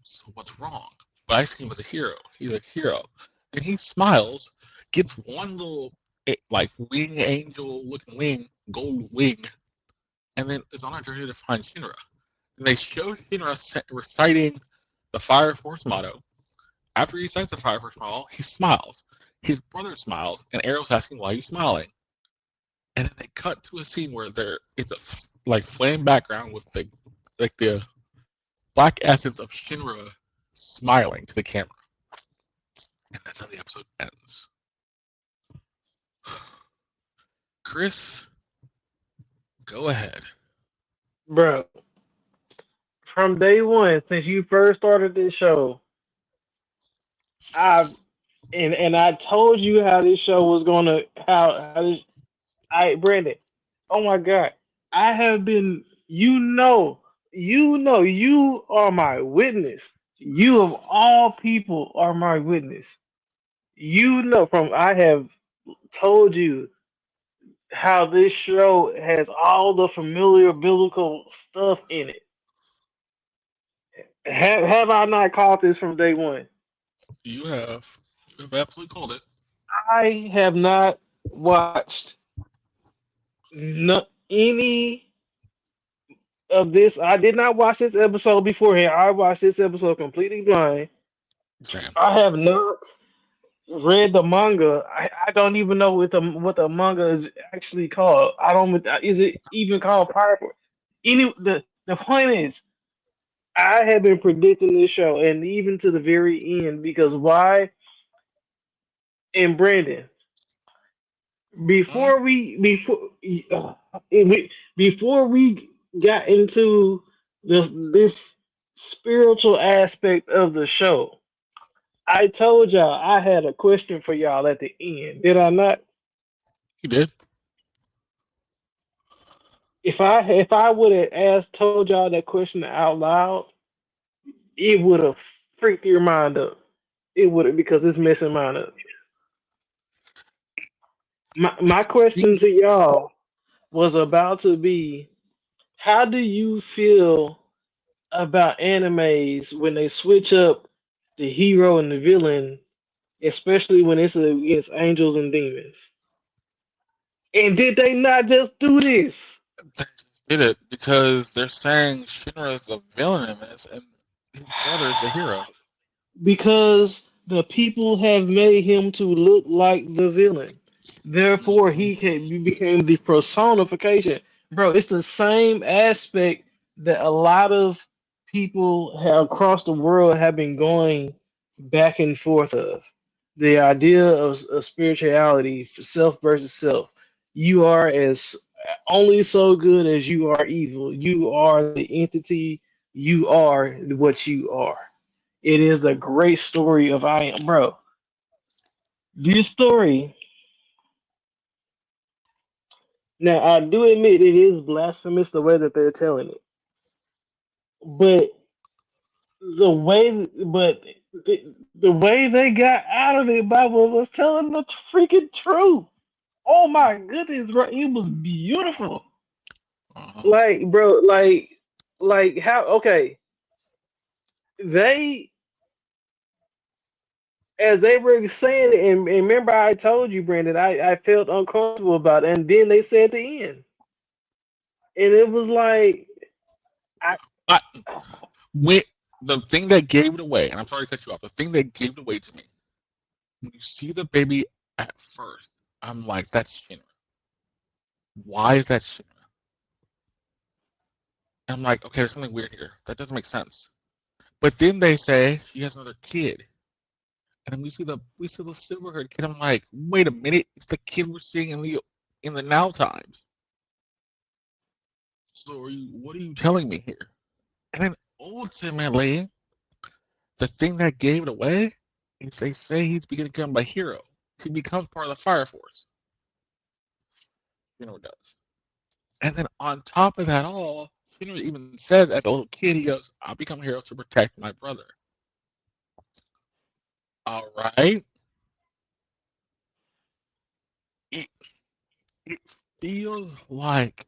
So what's wrong? But I see him as a hero. He's a hero. Then he smiles, gets one little like wing angel looking wing, gold wing, and then is on our journey to find Shinra. And they show Shinra reciting the Fire Force motto. After he recites the Fire Force motto, he smiles. His brother smiles, and Arrow's asking, why are you smiling? And then they cut to a scene where it's a like flame background with the black essence of Shinra smiling to the camera. And that's how the episode ends. Chris, go ahead. Bro, from day one, since you first started this show, I told you how this show was gonna how this Brandon, oh my god. I have been you are my witness. You of all people are my witness. You know from I have told you how this show has all the familiar biblical stuff in it. Have I not caught this from day one? You have absolutely called it. I have not watched any of this. I did not watch this episode beforehand. I watched this episode completely blind. Same. I have not read the manga. I don't even know what the manga is actually called. I don't. Is it even called Fire Force? The point is, I have been predicting this show, and even to the very end, because why? And Brandon, Mm, before we uh, before we got into this spiritual aspect of the show, I told y'all I had a question for y'all at the end. Did I not? you did. If I would have told y'all that question out loud, it would have freaked your mind up. It would have because it's messing mine up. My question See, to y'all was about to be, how do you feel about animes when they switch up the hero and the villain, especially when it's against angels and demons? And did they not just do this? they did it because they're saying Shinra is the villain in this, and his brother is the hero. Because the people have made him to look like the villain. Therefore, Mm-hmm. he became the personification. Bro, it's the same aspect that a lot of people across the world have been going back and forth of. The idea of spirituality, self versus self. You are as only so good as you are evil. You are the entity. You are what you are. It is a great story of I am, bro. This story. Now I do admit it is blasphemous the way that they're telling it, but the way they got out of it, Bible was telling the freaking truth. Oh my goodness, bro, it was beautiful. Uh-huh. Like, bro, like how? Okay, they as they were saying it, and remember I told you, Brandon, I felt uncomfortable about it, and then they said the end, and it was like, I, I, when, the thing that gave it away, and I'm sorry to cut you off, the thing that gave it away to me, when you see the baby at first, I'm like, that's Shinra. Why is that Shinra? And I'm like, okay, there's something weird here. That doesn't make sense. But then they say she has another kid. And then we see the silver haired kid. I'm like, wait a minute, it's the kid we're seeing in the now times. So what are you telling me here? And then ultimately, the thing that gave it away is they say he's beginning to become a hero. He becomes part of the Fire Force. Shinra does. And then on top of that all, Shinra even says as a little kid, he goes, I'll become a hero to protect my brother. All right. It, it feels like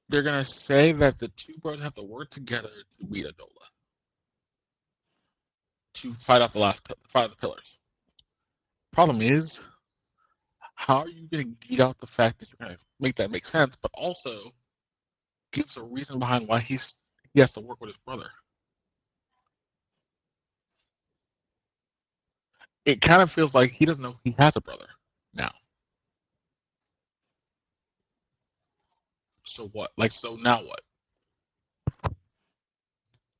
they're going to say that the two brothers have to work together to beat Adola, to fight off fight off the pillars. Problem is, how are you going to get out the fact that you're going to make that make sense, but also gives a reason behind why he has to work with his brother? It kind of feels like he doesn't know he has a brother now. So what? Like, so now what?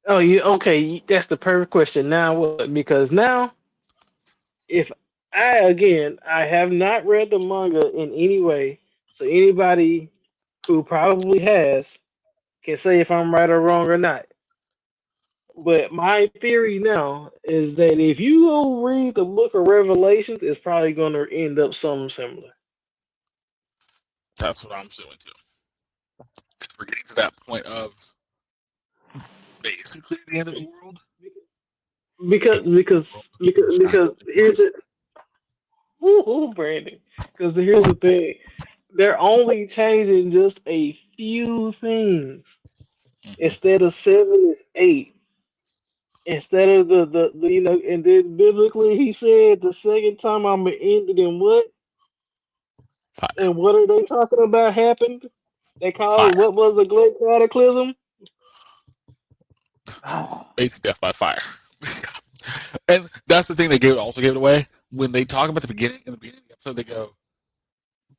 oh, you okay? That's the perfect question. Now what? Because now, if I have not read the manga in any way, so anybody who probably has can say if I'm right or wrong or not. But my theory now is that if you go read the book of Revelations, it's probably going to end up something similar. That's what I'm doing too. We're getting to that point of basically the end of the world. Because And because because because here's it. Woo, Brandon. Because here's the thing. They're only changing just a few things. mm-hmm. Instead of seven, it's eight. Instead of the and then biblically he said the second time I'm gonna end it in what? Fire, And what are they talking about happened? They call it fire, what was the great cataclysm? Ah, basic death by fire. And that's the thing they also gave it away when they talk about the beginning in the beginning of the episode. They go,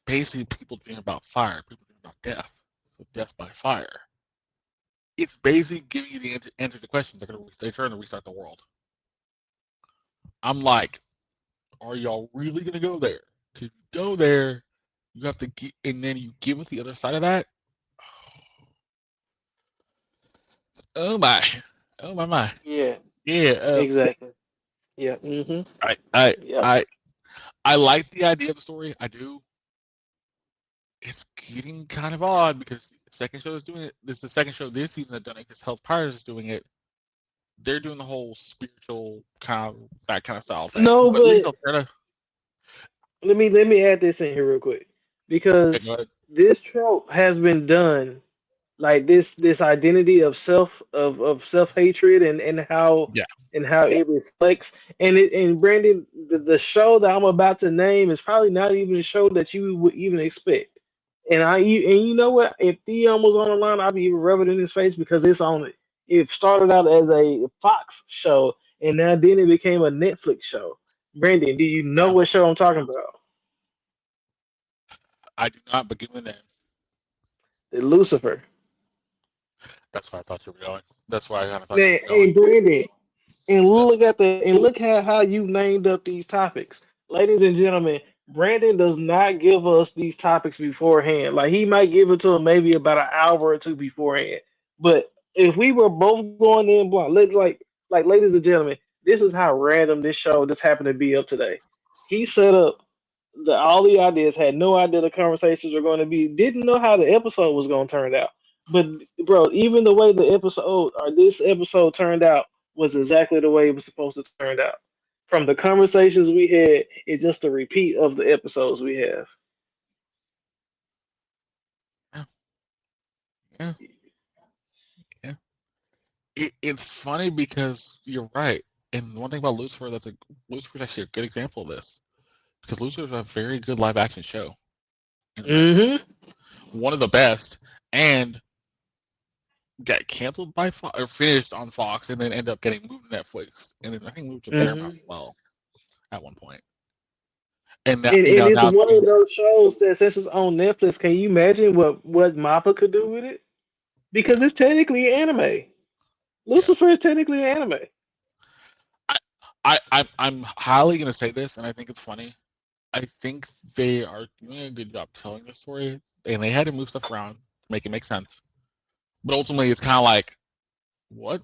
basically, people dream about fire, people dream about death, so death by fire. It's basically giving you the answer to the questions. They're trying to restart the world. I'm like, are y'all really gonna go there? Because you go there, you have to get, and then you get with the other side of that. Oh my, oh my. yeah, Yeah, exactly. Yeah. Mm-hmm. I, I, Yep. I, I like the idea of the story. I do. It's getting kind of odd because the second show is doing it. This is the second show this season that done it because Health Pirates is doing it. They're doing the whole spiritual kind of that kind of style thing. No, But at least but Alterna, let me add this in here real quick yeah, because go ahead. this trope has been done like this identity of self hatred Yeah, and how it reflects and Brandon the show that I'm about to name is probably not even a show that you would even expect. And you know what? If Theon was on the line, I'd be even rubbing it in his face because it's on it. It started out as a Fox show and now then it became a Netflix show. Brandon, do you know yeah. what show I'm talking about? I do not, but give me the name. The Lucifer. That's where I thought you were going. That's why I kind of thought you Man, were going. hey Brandon, and Yeah. look at how you named up these topics, ladies and gentlemen. Brandon does not give us these topics beforehand. Like he might give it to him maybe about an hour or two beforehand. But if we were both going in blind, like ladies and gentlemen, this is how random this show just happened to be up today. He set up all the ideas, had no idea the conversations were going to be, didn't know how the episode was going to turn out. But bro, even the way the episode or this episode turned out was exactly the way it was supposed to turn out. From the conversations we had, it's just a repeat of the episodes we have. Yeah, yeah, yeah. It's funny because you're right. And one thing about Lucifer, Lucifer's actually a good example of this because Lucifer's a very good live action show in America, Mm-hmm. one of the best, and got canceled by Fox or finished on Fox, and then ended up getting moved to Netflix, and then I think moved to Paramount Mm-hmm. as well at one point. And now And it's now it's one getting of those shows that since it's on Netflix, can you imagine what Mappa could do with it? Because it's technically anime. yeah. Lucifer is technically anime. I'm highly gonna say this, and I think it's funny. I think they are doing a good job telling the story, and they had to move stuff around to make it make sense. But ultimately, it's kind of like, what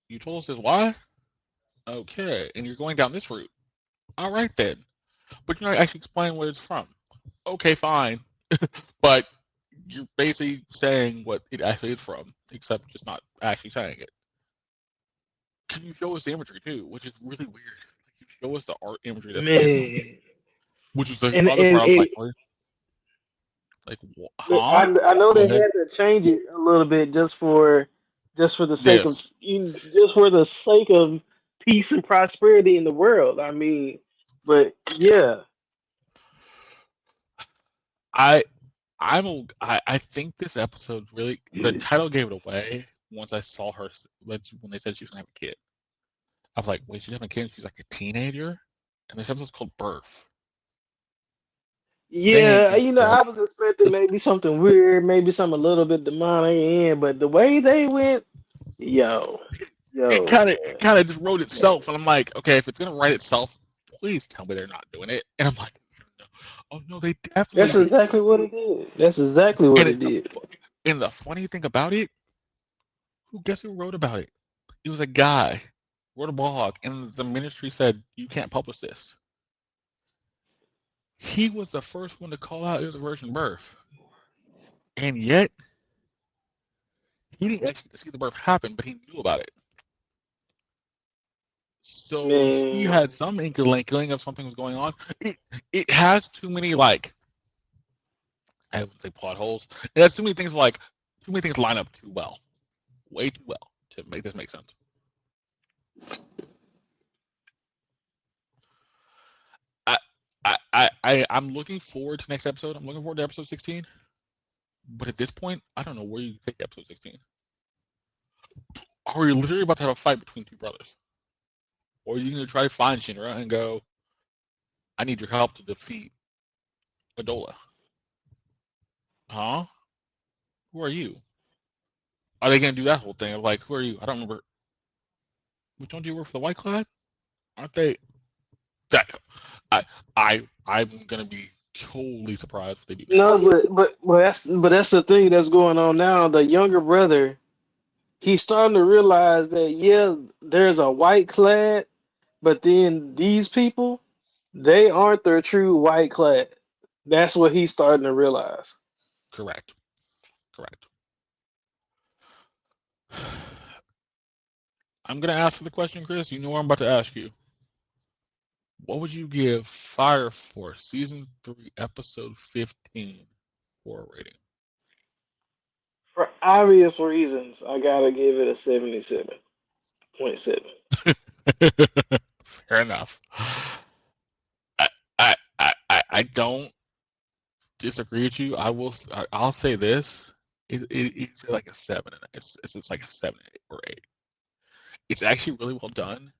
you told us is why? Okay, and you're going down this route. All right then, but you're not actually explaining where it's from. Okay, fine, but you're basically saying what it actually is from, except just not actually saying it. Can you show us the imagery too, which is really weird? Like you show us the art imagery that's based on it, Man. which is the And other part. and, I was and like, what? Like, look, huh? I know Go they ahead. had to change it a little bit just for the sake of Yes, just for the sake of peace and prosperity in the world. I mean, but yeah. yeah, I I think this episode really the title gave it away once I saw her when they said she was gonna have a kid. I was like, wait, she's having a kid? She's like a teenager, and this episode's called Birth. Thank yeah, God. I was expecting maybe something weird, maybe something a little bit demonic in, but the way they went, yo, yo, It man, kind of just wrote man. itself, and I'm like, okay, if it's gonna write itself, please tell me they're not doing it. And I'm like, no. Oh no, they definitely That's did. exactly what it did. That's exactly what And it did. the funny thing about it, guess who wrote about it? It was a guy wrote a blog, and the ministry said you can't publish this. He was the first one to call out it was a virgin birth, and yet he didn't actually see the birth happen, but he knew about it. So he Man, had some inkling of something was going on. It it has too many like I would say plot holes. It has too many things like too many things line up too well, way too well to make this make sense. I I'm looking forward to next episode. I'm looking forward to episode 16. But at this point, I don't know where you take episode 16. Are we literally about to have a fight between two brothers? Or are you going to try to find Shinra and go, I need your help to defeat Adola? Huh? Who are you? Are they going to do that whole thing of like, who are you? I don't remember. But don't you work for the White Clad? Aren't they? That I'm going to be totally surprised if they do that. no, but that's the thing that's going on now. The younger brother, he's starting to realize that yeah, there's a white clad, but then these people, they aren't their true white clad. That's what he's starting to realize. Correct. Correct. I'm going to ask the question, Chris. You know what I'm about to ask you. What would you give Fire Force Season 3, Episode 15 for a rating? For obvious reasons, I gotta give it a 77.7. Fair enough. I don't disagree with you. I'll say this. It's like a 7. It's like a 7 or 8. It's actually really well done,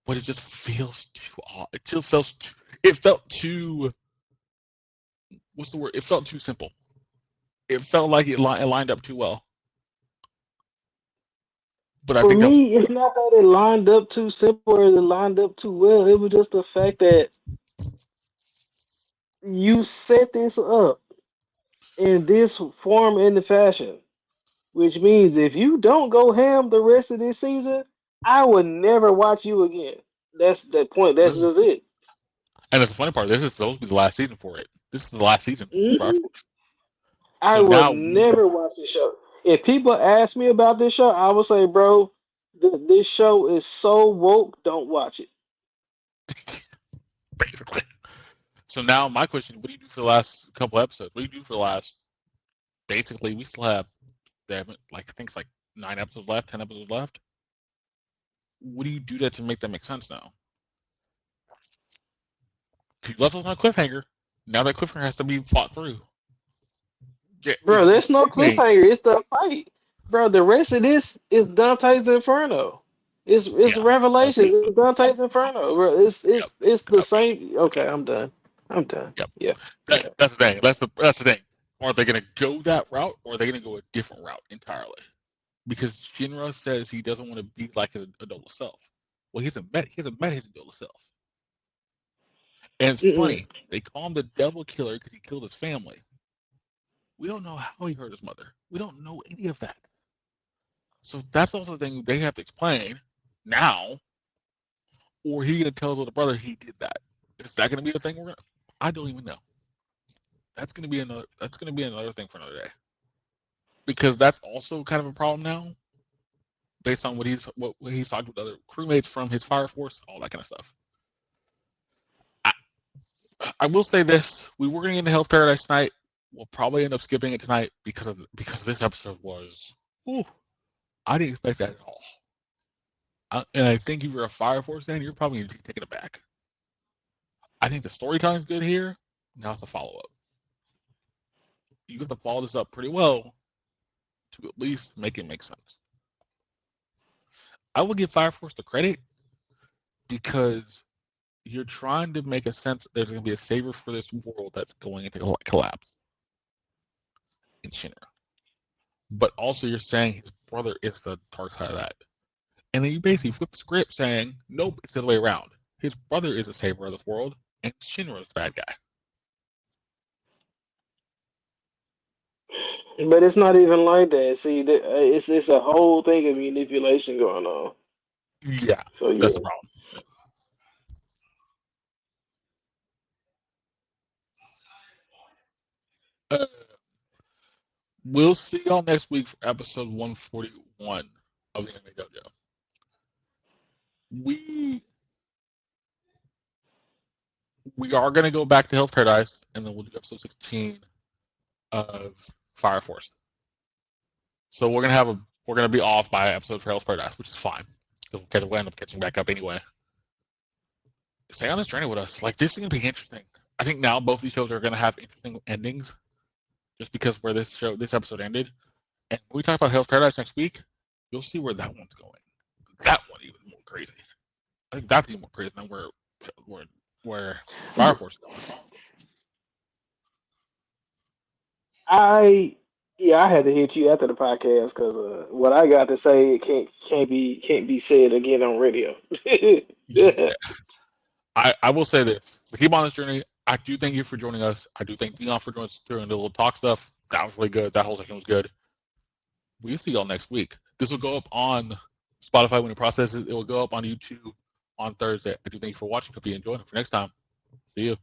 but it just feels too odd. It still feels too, it felt too what's the word? It felt too simple. It felt like it lined up too well. But I For think that was me, it's not that it lined up too simple or it lined up too well. It was just the fact that you set this up in this form and the fashion, which means if you don't go ham the rest of this season, I would never watch you again. That's the point. That's just it. And that's the funny part. This is supposed to be the last season for it. This is the last season for Fire Mhm. Force. I So would now, never watch this show. If people ask me about this show, I would say, bro, this show is so woke. Don't watch it. basically. So now my question: what do you do for the last couple episodes? What do you do for the last? Basically, we still have, like I think it's like 9 episodes left, 10 episodes left. What do you do to make that make sense now? Because you left us on a cliffhanger. Now that cliffhanger has to be fought through. Bro, there's no Wait, cliffhanger. It's the fight. Bro, the rest of this is Dante's Inferno. It's yeah, that's Revelations. it. It's Dante's Inferno. Bro, it's Yep, it's it's the yep, same. Okay, I'm done. I'm done. yep. Yeah. Okay. That's the thing. That's the thing. Are they going to go that route, or are they going to go a different route entirely? Because Shinra says he doesn't want to be like his adult self. Well, he hasn't met his adult self. And it's Mm-mm. funny, they call him the devil killer because he killed his family. We don't know how he hurt his mother. We don't know any of that. So that's also the thing they have to explain now, or he gonna tell his little brother he did that. Is that gonna be a thing we're gonna? I don't even know. That's gonna be another. That's gonna be another thing for another day. Because that's also kind of a problem now, based on what he's talked with other crewmates from his fire force, all that kind of stuff. I, I will say this: we were gonna get into Hell's Paradise tonight. We'll probably end up skipping it tonight because this episode was. Ooh, I didn't expect that at all. And I think if you're a Fire Force fan, you're probably going to be taken aback. I think the storytelling is good here. Now it's the follow up. You have to follow this up pretty well to at least make it make sense. I will give Fire Force the credit because you're trying to make a sense that there's going to be a savior for this world that's going into collapse in Shinra. But also, you're saying his brother is the dark side of that. And then you basically flip the script saying, nope, it's the other way around. His brother is the savior of this world, and Shinra is the bad guy. But it's not even like that. See, it's a whole thing of manipulation going on. Yeah, So that's yeah. the problem. Uh, we'll see y'all next week for episode 141 of the Anime Dojo. We we are going to go back to Hell's Paradise, and then we'll do episode 16 of Fire Force. So we're gonna be off by episode for Hell's Paradise, which is fine because we'll end up catching back up anyway. Stay on this journey with us. Like, this is gonna be interesting. I think now both these shows are gonna have interesting endings, just because where this episode ended. And when we talk about Hell's Paradise next week, you'll see where that one's going. That one even more crazy. I think that's even more crazy than where Fire Force is going. I yeah, I had to hit you after the podcast because what I got to say can't be said again on radio. Yeah. I will say this. So keep on this journey. I do thank you for joining us. I do thank Deon for joining us during the little talk stuff. That was really good. That whole section was good. We'll see y'all next week. This will go up on Spotify when it processes. It will go up on YouTube on Thursday. I do thank you for watching. Hope you enjoyed it. For next time, see you.